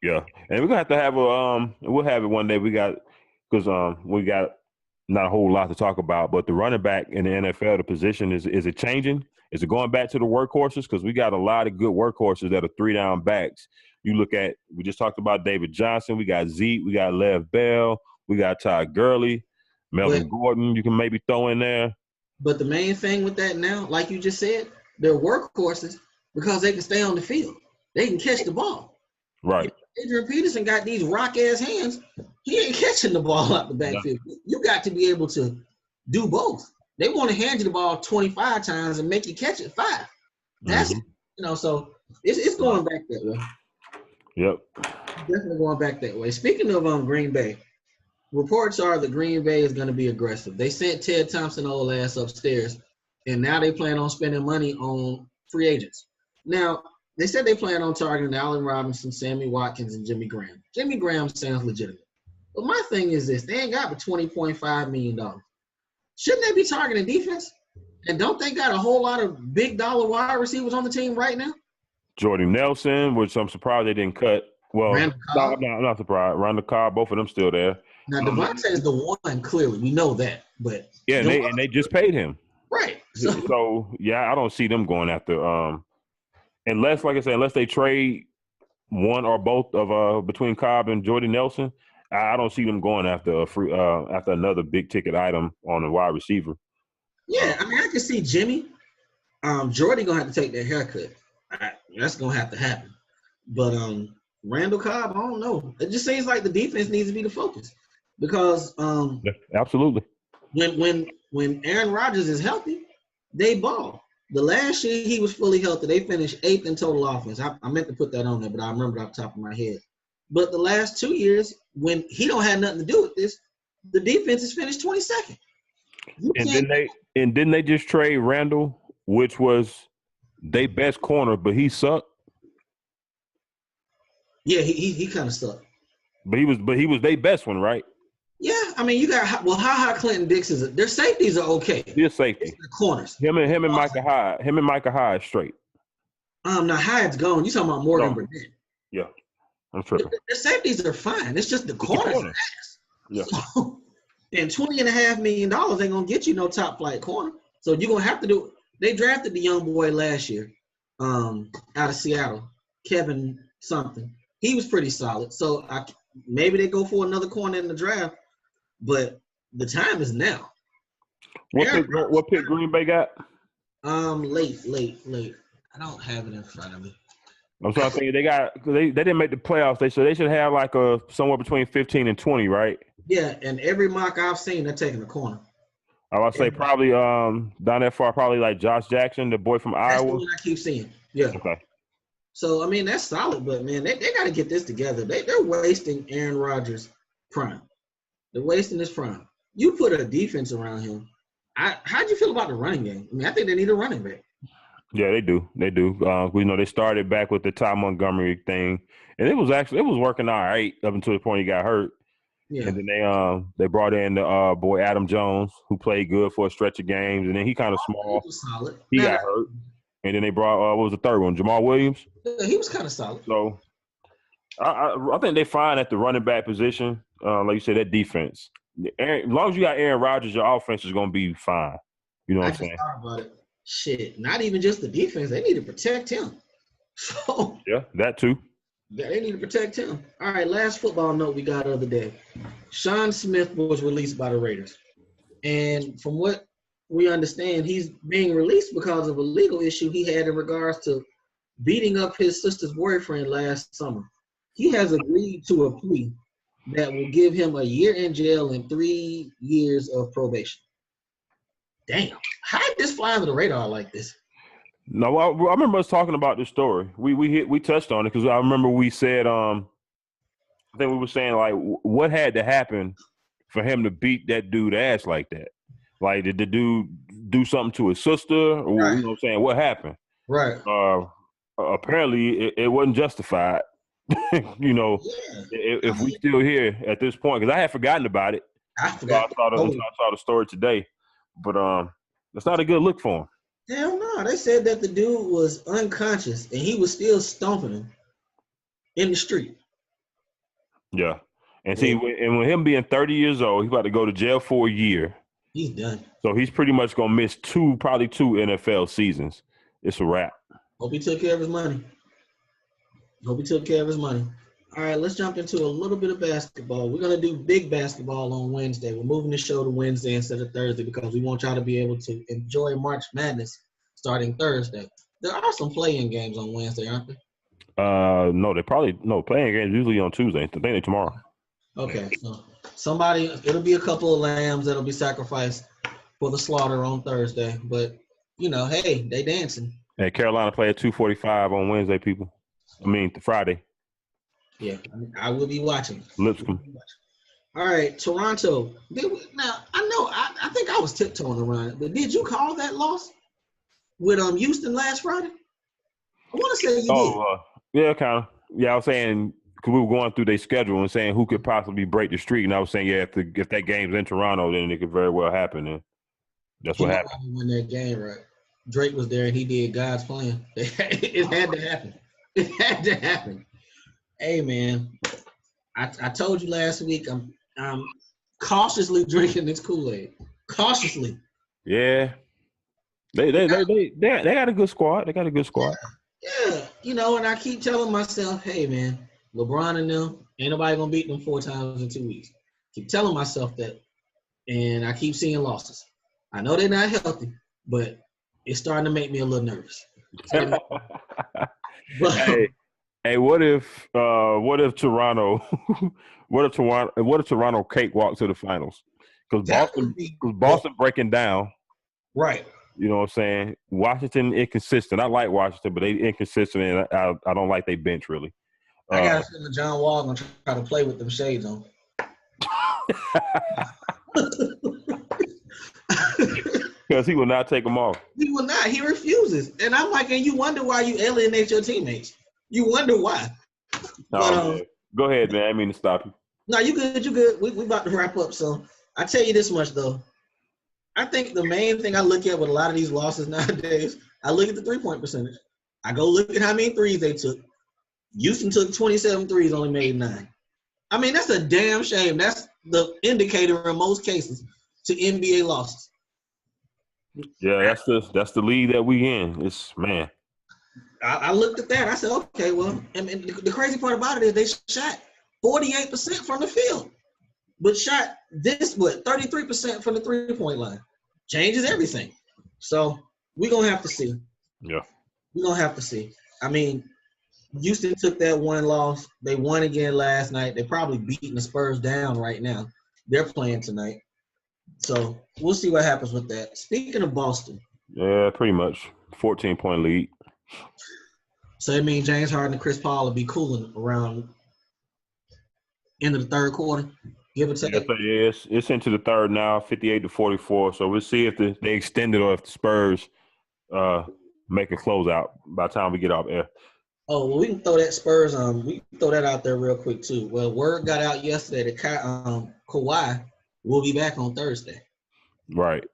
Yeah, and we're gonna have to have we'll have it one day. We got not a whole lot to talk about, but the running back in the NFL, the position is it changing? Is it going back to the workhorses? Because we got a lot of good workhorses that are 3-down backs. You look at, we just talked about David Johnson. We got Zeke. We got Lev Bell. We got Todd Gurley, Melvin Gordon. You can maybe throw in there. But the main thing with that now, like you just said, they're workhorses because they can stay on the field. They can catch the ball. Right. Adrian Peterson got these rock-ass hands. He ain't catching the ball out the backfield. No. You got to be able to do both. They want to hand you the ball 25 times and make you catch it 5. That's so it's going back that way. Yep. Definitely going back that way. Speaking of Green Bay, reports are that Green Bay is going to be aggressive. They sent Ted Thompson old ass upstairs, and now they plan on spending money on free agents. Now, they said they plan on targeting Allen Robinson, Sammy Watkins, and Jimmy Graham. Jimmy Graham sounds legitimate. But my thing is this. They ain't got but $20.5 million. Shouldn't they be targeting defense? And don't they got a whole lot of big dollar wide receivers on the team right now? Jordy Nelson, which I'm surprised they didn't cut. Well, I'm not surprised. Randall Cobb, both of them still there. Now, Devontae is the one, clearly. We know that. But yeah, and they just paid him. Right. So, I don't see them going after unless, like I said, unless they trade one or both of between Cobb and Jordy Nelson. I don't see them going after after another big ticket item on a wide receiver. Yeah, I mean, I can see Jimmy. Jordy gonna have to take that haircut. That's gonna have to happen. But Randall Cobb, I don't know. It just seems like the defense needs to be the focus because Yeah, absolutely. when Aaron Rodgers is healthy, they ball. The last year he was fully healthy, they finished 8th in total offense. I meant to put that on there, but I remember off the top of my head. But the last 2 years, when he don't have nothing to do with this, the defense is finished 22nd. And didn't they just trade Randall, which was their best corner, but he sucked. Yeah, he kind of sucked. But he was their best one, right? Yeah, I mean, you got Ha Clinton Dix is their safeties are okay. Their safety. It's the corners. Him and Micah Hyde. Him and Micah Hyde straight. Now Hyde's gone. You talking about Morgan Burnett? Yeah, I'm tripping. Their safeties are fine. It's just the corners. Yeah. So, and $20.5 million ain't gonna get you no top flight corner. So you're gonna have to do. They drafted the young boy last year, out of Seattle, Kevin something. He was pretty solid. So maybe they go for another corner in the draft, but the time is now. What pick Green Bay got? Late. I don't have it in front of me. I'm trying to think. They didn't make the playoffs. They should have like somewhere between 15 and 20, right? Yeah, and every mock I've seen, they're taking a corner. I would say probably down that far, probably like Josh Jackson, the boy from Iowa. That's the one I keep seeing. Yeah. Okay. So I mean that's solid, but man, they got to get this together. They're wasting Aaron Rodgers' prime. They're wasting his prime. You put a defense around him. How'd you feel about the running game? I mean, I think they need a running back. Yeah, they do. They do. They started back with the Ty Montgomery thing, and it was working all right up until the point he got hurt. Yeah. And then they brought in the boy Adam Jones, who played good for a stretch of games, and then he kind of small. He was solid. He got hurt, and then they brought what was the third one? Jamal Williams. Yeah, he was kind of solid. So I think they're fine at the running back position. Like you said, that defense. As long as you got Aaron Rodgers, your offense is going to be fine. You know what I'm saying? Thought about it. Shit, not even just the defense. They need to protect him. So yeah, that too. Yeah, they need to protect him. All right, last football note we got the other day. Sean Smith was released by the Raiders. And from what we understand, he's being released because of a legal issue he had in regards to beating up his sister's boyfriend last summer. He has agreed to a plea that will give him a year in jail and 3 years of probation. Damn. How did this fly under the radar like this? No, I remember us talking about this story. We touched on it because I remember we said I think we were saying like what had to happen for him to beat that dude ass like that. Like did the dude do something to his sister or right. You know what I'm saying? What happened? Right. Apparently it wasn't justified. You know, if we still here at this point, because I had forgotten about it. I forgot. I saw the story today, but it's not a good look for him. Hell no. They said that the dude was unconscious and he was still stomping him in the street. Yeah. And see, with him being 30 years old, he's about to go to jail for a year. He's done. So he's pretty much going to miss probably two NFL seasons. It's a wrap. Hope he took care of his money. All right, let's jump into a little bit of basketball. We're going to do big basketball on Wednesday. We're moving the show to Wednesday instead of Thursday because we want y'all to be able to enjoy March Madness starting Thursday. There are some play-in games on Wednesday, aren't there? No, playing games usually on Tuesday. I think they're tomorrow. Okay, so it'll be a couple of lambs that'll be sacrificed for the slaughter on Thursday. But, you know, hey, they dancing. Hey, Carolina play at 2:45 on Wednesday, people. Friday. Yeah, I will be watching. Lipscomb. All right, Toronto. Now, I think I was tiptoeing around it, but did you call that loss with Houston last Friday? I want to say you did. Yeah, kind of. Yeah, I was saying because we were going through their schedule and saying who could possibly break the streak, and I was saying, yeah, if that game's in Toronto, then it could very well happen, and that's what happened. Win that game, right? Drake was there, and he did God's plan. It had to happen. It had to happen. Hey, man, I told you last week I'm cautiously drinking this Kool-Aid. Cautiously. Yeah. They got a good squad. They got a good squad. Yeah. You know, and I keep telling myself, hey, man, LeBron and them, Ain't nobody gonna beat them 4 times in 2 weeks. Keep telling myself that, and I keep seeing losses. I know they're not healthy, but it's starting to make me a little nervous. Hey, hey, what if Toronto, what if Toronto cakewalk to the finals? Because Boston breaking down. Right. You know what I'm saying? Washington inconsistent. I like Washington, but they inconsistent, and I don't like their bench really. I got a feeling John Wall gonna try to play with them shades on. Because he will not take them off. He will not. He refuses. And I'm like, and you wonder why you alienate your teammates. You wonder why. But, go ahead, man. I didn't mean to stop you. No, you good. You good. We about to wrap up. So I tell you this much though. I think the main thing I look at with a lot of these losses nowadays, I look at the 3-point percentage. I go look at how many threes they took. Houston took 27 threes, only made 9. I mean, that's a damn shame. That's the indicator in most cases to NBA losses. Yeah, that's the league that we in. It's man. I looked at that. I said, okay, well, and the crazy part about it is they shot 48% from the field, but shot 33% from the 3-point line. Changes everything. So we're gonna have to see. Yeah, we're gonna have to see. I mean, Houston took that one loss. They won again last night. They're probably beating the Spurs down right now. They're playing tonight. So we'll see what happens with that. Speaking of Boston. Yeah, pretty much. 14-point lead. So it means James Harden and Chris Paul will be cooling around end of the third quarter, give or take. Yeah, it's into the third now, 58-44. So we'll see if they extend it or if the Spurs make a closeout by the time we get off air. Oh, well, we can throw that Spurs we can throw that out there real quick too. Well, word got out yesterday that Kawhi will be back on Thursday. Right.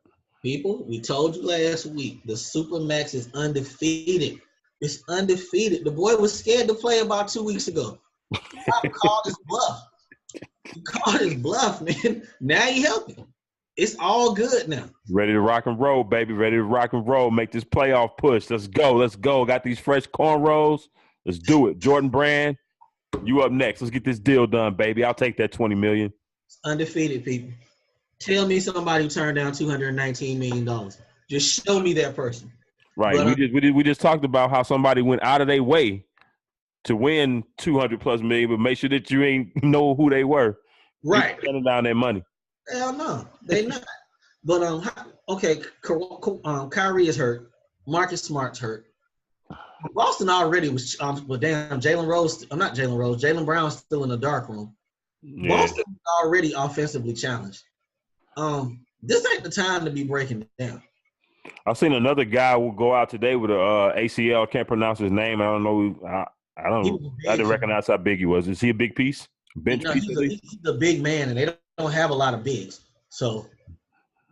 People, we told you last week the Supermax is undefeated. It's undefeated. The boy was scared to play about 2 weeks ago. He called his bluff. He called his bluff, man. Now he helping. It's all good now. Ready to rock and roll, baby. Ready to rock and roll. Make this playoff push. Let's go. Let's go. Got these fresh cornrows. Let's do it. Jordan Brand, you up next. Let's get this deal done, baby. I'll take that $20 million. It's undefeated, people. Tell me somebody who turned down $219 million. Just show me that person. Right. But, we just talked about how somebody went out of their way to win $200+ million, but make sure that you ain't know who they were. Right. Spending down their money. Hell no, they not. But okay, Kyrie is hurt. Marcus Smart's hurt. Boston already was damn Jalen Brown's still in the dark room. Yeah. Boston already offensively challenged. This ain't the time to be breaking it down. I've seen another guy will go out today with a ACL. Can't pronounce his name. I don't know. I didn't recognize how big he was. Is he a big piece? Bench piece? He's a big man, and they don't have a lot of bigs. So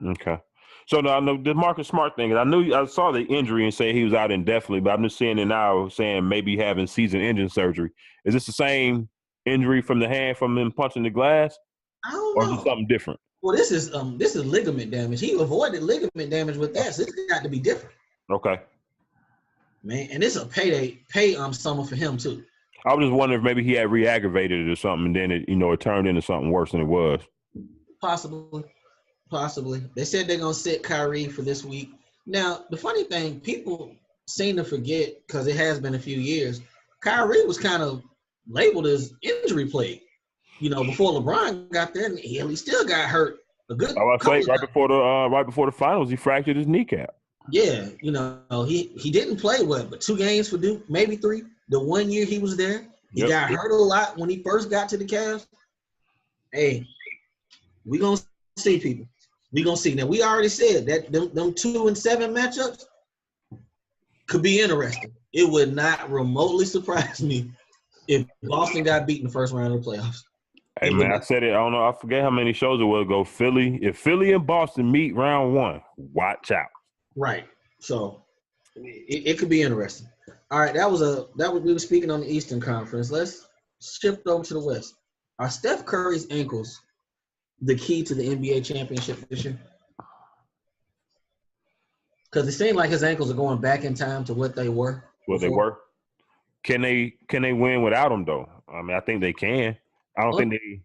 okay. So now I know the Marcus Smart thing. I saw the injury and say he was out indefinitely, but I'm just seeing it now saying maybe having season-ending surgery. Is this the same injury from the hand from him punching the glass? I don't know. Or is it something different? Well, this is ligament damage. He avoided ligament damage with that, so this got to be different. Okay. Man, and it's a pay summer for him too. I was just wondering if maybe he had re-aggravated it or something, and then it turned into something worse than it was. Possibly. They said they're gonna sit Kyrie for this week. Now, the funny thing, people seem to forget because it has been a few years. Kyrie was kind of labeled as injury plague. Before LeBron got there, and he still got hurt. Right before the finals, he fractured his kneecap. Yeah, he didn't play well, but 2 games for Duke, maybe 3. The 1 year he was there, he got hurt a lot when he first got to the Cavs. Hey, we gonna see, people. We gonna see. Now we already said that them 2 and 7 matchups could be interesting. It would not remotely surprise me if Boston got beat in the first round of the playoffs. Hey, man, I said it. I don't know. I forget how many shows it will go. If Philly and Boston meet round 1, watch out. Right. So it could be interesting. All right, we were speaking on the Eastern Conference. Let's shift over to the West. Are Steph Curry's ankles the key to the NBA championship this year? Because it seems like his ankles are going back in time to what they were. What they were. Can they win without him though? I mean, I think they can. I don't think they.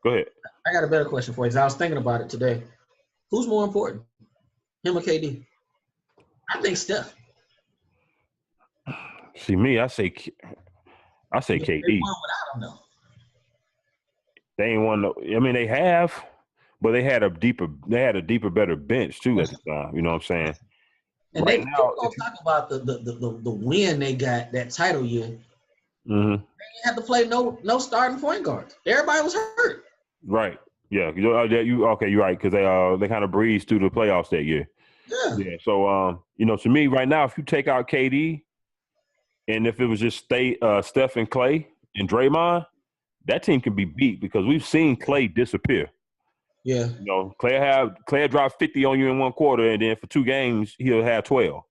Go ahead. I got a better question for you. 'Cause I was thinking about it today. Who's more important, him or KD? I think Steph. See me, I say They KD. won without him though. They ain't won. I mean, they have, but they had a deeper, better bench too at the time. You know what I'm saying? And Right they now, don't talk about the win they got that title year. mm-hmm. They had to play no starting point guards. Everybody was hurt. Right. Yeah. You're right, because they kind of breezed through the playoffs that year. Yeah. So to me right now, if you take out KD, and if it was just Steph and Clay and Draymond, that team can be beat because we've seen Clay disappear. Yeah. Clay dropped 50 on you in one quarter, and then for 2 games he'll have 12.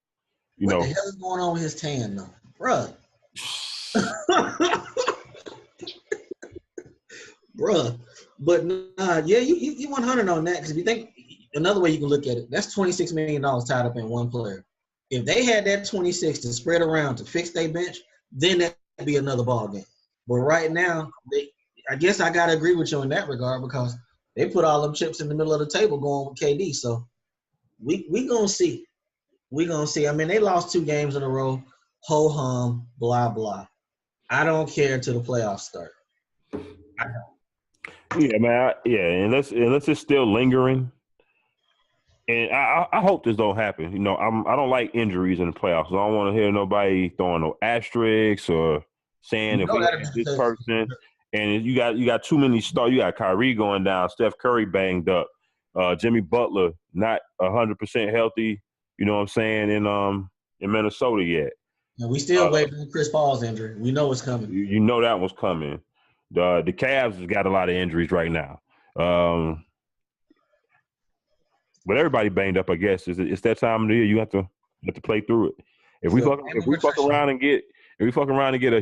What the hell is going on with his tan though, bruh? Bruh. But yeah, you 100 on that, because if you think another way you can look at it, that's $26 million tied up in one player. If they had that 26 to spread around to fix their bench, then that'd be another ball game. But right now, I guess I gotta agree with you in that regard, because they put all them chips in the middle of the table going with KD. So we gonna see. We gonna see. I mean, they lost 2 games in a row. Ho hum, blah blah. I don't care until the playoffs start. I don't. Yeah, man. Unless it's still lingering, and I hope this don't happen. I don't like injuries in the playoffs. I don't want to hear nobody throwing no asterisks or saying if we had this person. And you got too many stars. You got Kyrie going down, Steph Curry banged up, Jimmy Butler not 100% healthy. You know what I'm saying, in Minnesota yet. And we still waiting for Chris Paul's injury. We know it's coming. You know that was coming. The Cavs has got a lot of injuries right now. But everybody banged up, I guess. It's that time of the year. You have to play through it. If we fuck around and get a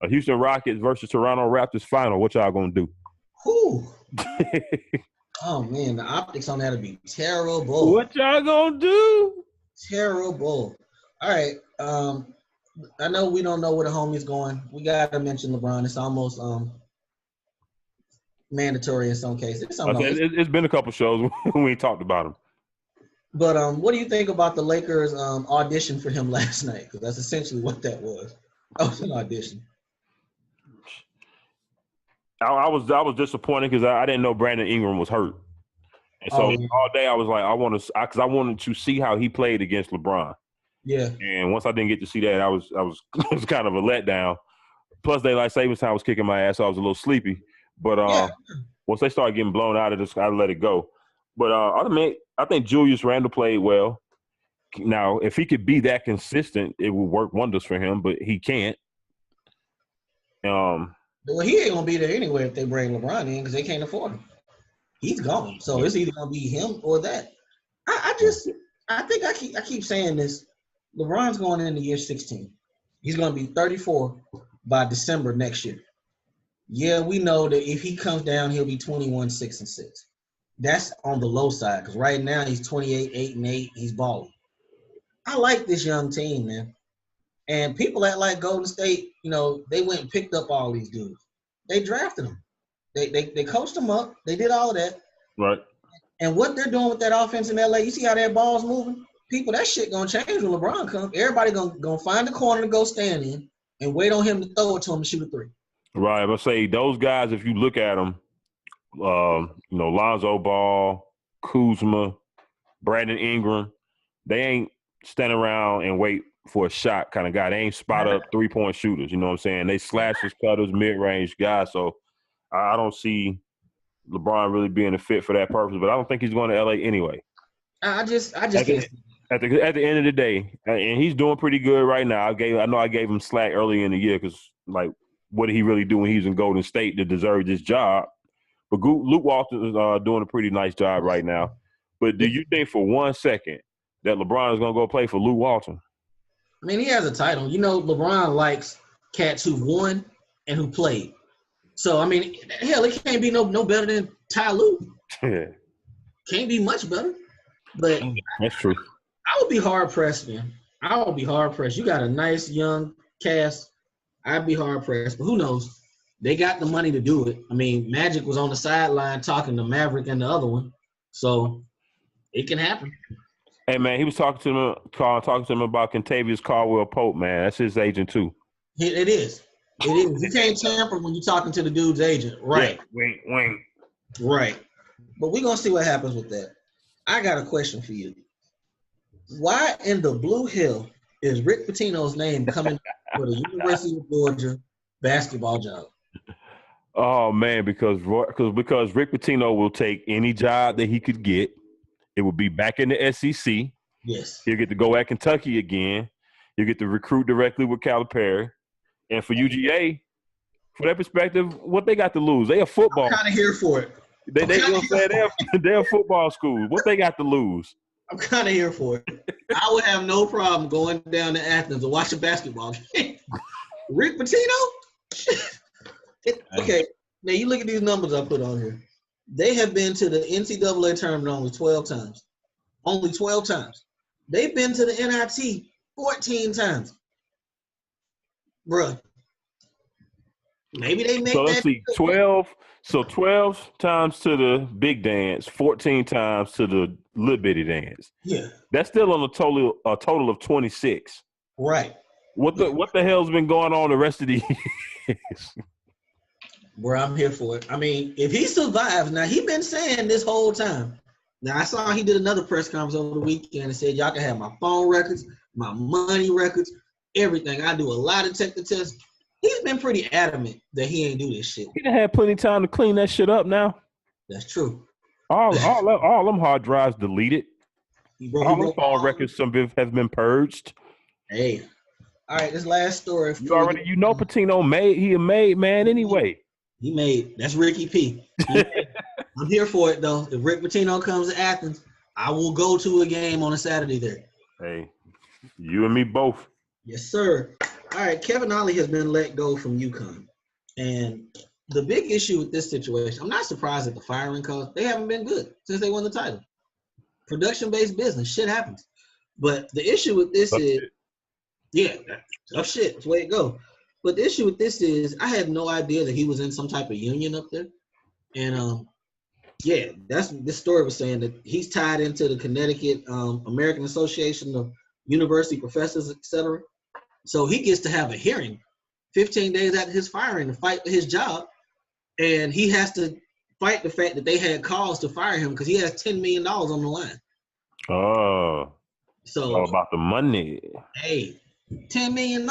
Houston Rockets versus Toronto Raptors final, what y'all gonna do? Whew. Oh man, the optics on that'll be terrible. What y'all gonna do? Terrible. All right. I know we don't know where the homie's going. We gotta mention LeBron. It's almost mandatory in some cases. It's been a couple shows when we talked about him. But what do you think about the Lakers audition for him last night? Because that's essentially what that was. That was an audition. I was disappointed because I didn't know Brandon Ingram was hurt, and so all day I was like, I wanted to see how he played against LeBron. Yeah. And once I didn't get to see that, I was it was kind of a letdown. Plus, daylight savings time was kicking my ass, so I was a little sleepy. But once they started getting blown out of this, I let it go. But I think Julius Randle played well. Now, if he could be that consistent, it would work wonders for him. But he can't. Well, he ain't gonna be there anyway if they bring LeBron in, because they can't afford him. He's gone, so it's either gonna be him or that. I keep saying this. LeBron's going into year 16. He's gonna be 34 by December next year. Yeah, we know that if he comes down, he'll be 21, 6-6. That's on the low side, because right now he's 28, 8-8. He's balling. I like this young team, man. And people that like Golden State, they went and picked up all these dudes. They drafted them. They coached them up. They did all of that. Right. And what they're doing with that offense in LA, you see how that ball's moving? People, that shit gonna change when LeBron comes. Everybody gonna find a corner to go stand in and wait on him to throw it to him and shoot a 3. Right. I'm gonna say those guys, if you look at them, Lonzo Ball, Kuzma, Brandon Ingram, they ain't standing around and wait for a shot kind of guy. They ain't spot up 3-point shooters. You know what I'm saying? They slashers, cutters, mid-range guys. So I don't see LeBron really being a fit for that purpose. But I don't think he's going to LA anyway. I just at the end of the day, and he's doing pretty good right now. I gave him slack early in the year because what did he really do when he was in Golden State to deserve this job? But Luke Walton is doing a pretty nice job right now. But do you think for 1 second that LeBron is going to go play for Luke Walton? I mean, he has a title. LeBron likes cats who won and who played. So, I mean, hell, it can't be no better than Ty Lue. Yeah. Can't be much better. But that's true. I would be hard-pressed, man. I would be hard-pressed. You got a nice young cast. I'd be hard pressed, but who knows? They got the money to do it. I mean, Magic was on the sideline talking to Maverick and the other one, so it can happen. Hey man, he was talking to him about Kentavious Caldwell Pope. Man, that's his agent too. It is. It is. You can't tamper when you're talking to the dude's agent, right? Yeah. Wink, wink. Right. But we're gonna see what happens with that. I got a question for you. Why in the blue hell is Rick Pitino's name coming for the University of Georgia basketball job? Oh man, because Rick Pitino will take any job that he could get. It will be back in the SEC. Yes. He'll get to go at Kentucky again. He'll get to recruit directly with Calipari. And for UGA, from that perspective, what they got to lose? They a football. I'm kind of here for it. They're a football school. What they got to lose? I'm kind of here for it. I would have no problem going down to Athens to watch a basketball game. Rick Pitino? Okay, now you look at these numbers I put on here. They have been to the NCAA tournament only 12 times. Only 12 times. They've been to the NIT 14 times. Bruh. Maybe they make So let's that. see, 12. So 12 times to the big dance, 14 times to the little bitty dance. Yeah. That's still on a total of 26. Right. What the hell's been going on the rest of the years? Bro, I'm here for it. I mean, if he survives, now he been saying this whole time. Now I saw he did another press conference over the weekend and said, y'all can have my phone records, my money records, everything. I do a lie detector tests. He's been pretty adamant that he ain't do this shit. He done had plenty of time to clean that shit up now. That's true. All them hard drives deleted. All them phone records have been purged. Hey. All right, this last story. Patino made man anyway. He made. That's Ricky P. I'm here for it though. If Rick Pitino comes to Athens, I will go to a game on a Saturday there. Hey, you and me both. Yes, sir. All right, Kevin Ollie has been let go from UConn. And the big issue with this situation, I'm not surprised at the firing because they haven't been good since they won the title. Production-based business, shit happens. But the issue with this tough shit. That's the way it goes. But the issue with this is I had no idea that he was in some type of union up there. And this story was saying that he's tied into the Connecticut American Association of University Professors, etc. So he gets to have a hearing 15 days after his firing to fight for his job. And he has to fight the fact that they had cause to fire him because he has $10 million on the line. Oh. So all about the money. Hey, $10 million?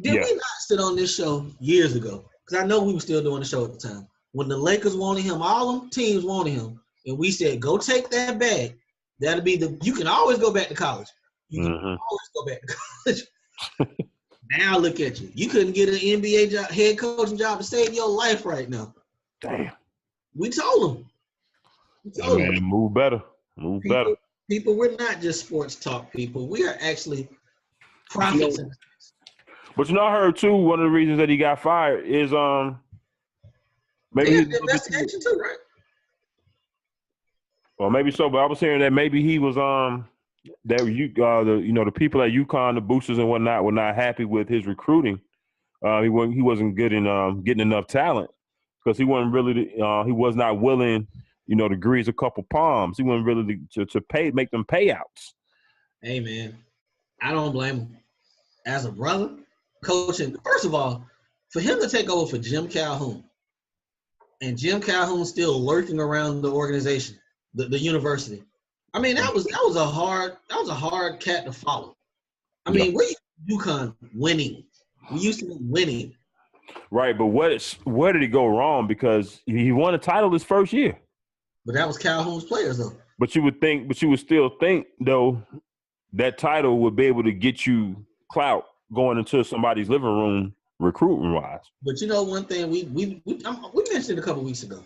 Did we not sit on this show years ago? Because I know we were still doing the show at the time. When the Lakers wanted him, all them teams wanted him. And we said, go take that bag. That'll be you can always go back to college. You can always go back to college. Now look at you. You couldn't get an NBA job, head coaching job to save your life right now. Damn. We told him. Move better. Better. People, we're not just sports talk people. We are actually prophets. But I heard too, one of the reasons that he got fired is maybe he's investigation too, right? Well, maybe so, but I was hearing that maybe he was the people at UConn, the boosters and whatnot, were not happy with his recruiting. He wasn't good in getting enough talent because he wasn't really he was not willing, to grease a couple palms. He wasn't really to make them payouts. Hey man, I don't blame him. As a brother, coaching, first of all, for him to take over for Jim Calhoun, and Jim Calhoun still lurking around the organization, the university. I mean, that was a hard cat to follow. I mean, we're UConn winning. We used to be winning. Right, but where did he go wrong? Because he won a title his first year. But that was Calhoun's players, though. But you would still think, though, that title would be able to get you clout going into somebody's living room recruiting-wise. But one thing we mentioned it a couple weeks ago.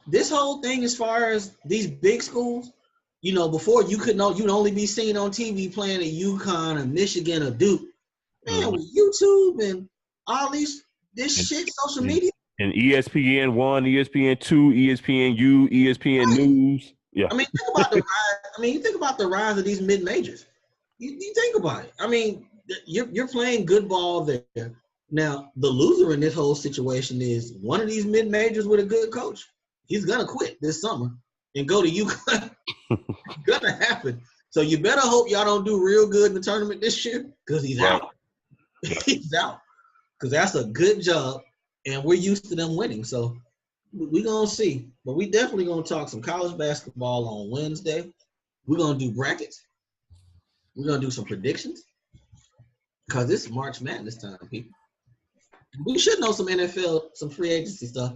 This whole thing, as far as these big schools, before you'd only be seen on TV playing at UConn or Michigan or Duke. Man, with YouTube and all this shit, social media. And ESPN 1, ESPN 2, ESPNU, ESPN News. Yeah. I mean, think about the rise. You think about the rise of these mid majors. You think about it. I mean, you're playing good ball there. Now, the loser in this whole situation is one of these mid majors with a good coach. He's gonna quit this summer and go to UConn. Gonna happen. So you better hope y'all don't do real good in the tournament this year, because he's out. He's out. Because that's a good job, and we're used to them winning. So we're gonna see. But we definitely gonna talk some college basketball on Wednesday. We're gonna do brackets. We're gonna do some predictions. Because it's March Madness time, people. We should know some NFL, some free agency stuff.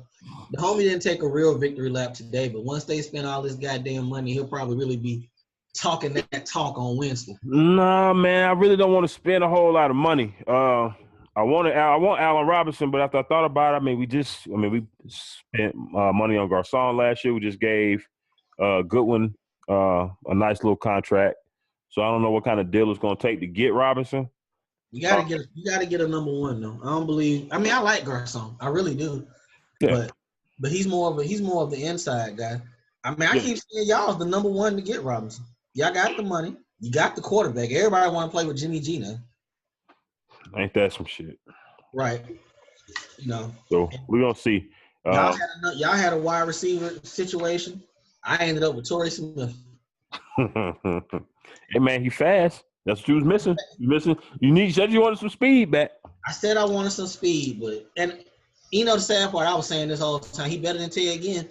The homie didn't take a real victory lap today, but once they spend all this goddamn money, he'll probably really be talking that talk on Wednesday. Nah, man, I really don't want to spend a whole lot of money. I want Allen Robinson, but after I thought about it, we spent money on Garcon last year. We just gave Goodwin a nice little contract. So I don't know what kind of deal it's going to take to get Robinson. You gotta get a number one though. I like Garcon, I really do. Yeah. But he's more of the inside guy. I keep saying y'all is the number one to get Robinson. Y'all got the money. You got the quarterback. Everybody want to play with Jimmy G now. Ain't that some shit? Right. So we're gonna see. Y'all had a wide receiver situation. I ended up with Torrey Smith. Hey man, he fast. That's what you was missing. You said you wanted some speed back. I said I wanted some speed, but the sad part, I was saying this all the time. He better than Ted Ginn.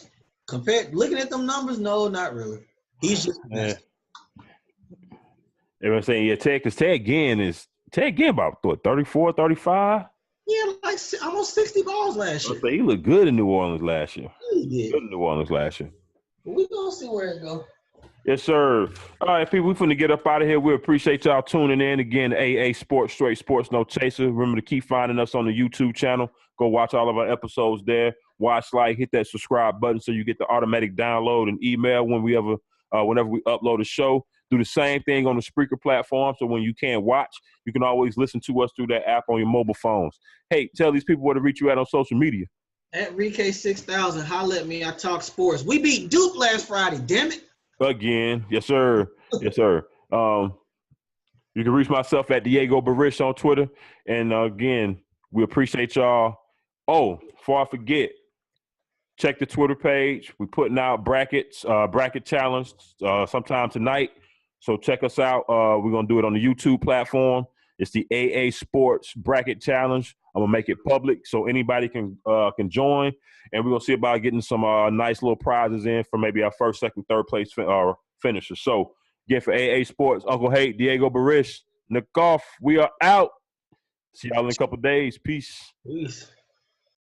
Looking at them numbers, no, not really. He's just best. Everyone's saying, Ted Ginn about what, 34, 35? Yeah, like almost 60 balls last year. He looked good in New Orleans last year. He did. Good in New Orleans last year. But we gonna see where it goes. Yes, sir. All right, people, we're finna get up out of here. We appreciate y'all tuning in. Again, AA Sports, Straight Sports, No Chaser. Remember to keep finding us on the YouTube channel. Go watch all of our episodes there. Watch, hit that subscribe button so you get the automatic download and email whenever we upload a show. Do the same thing on the Spreaker platform, so when you can't watch, you can always listen to us through that app on your mobile phones. Hey, tell these people where to reach you at on social media. At ReK6000, holla at me. I talk sports. We beat Duke last Friday, damn it. Again. Yes, sir. Yes, sir. You can reach myself at Diego Barish on Twitter. And again, we appreciate y'all. Oh, before I forget, check the Twitter page. We're putting out bracket challenge sometime tonight. So check us out. We're going to do it on the YouTube platform. It's the AA Sports Bracket Challenge. I'm going to make it public so anybody can join. And we're going to see about getting some nice little prizes in for maybe our first, second, third place finishers. So, again, for AA Sports, Uncle Hate, Diego Barish, Nick Goff, we are out. See y'all in a couple days. Peace.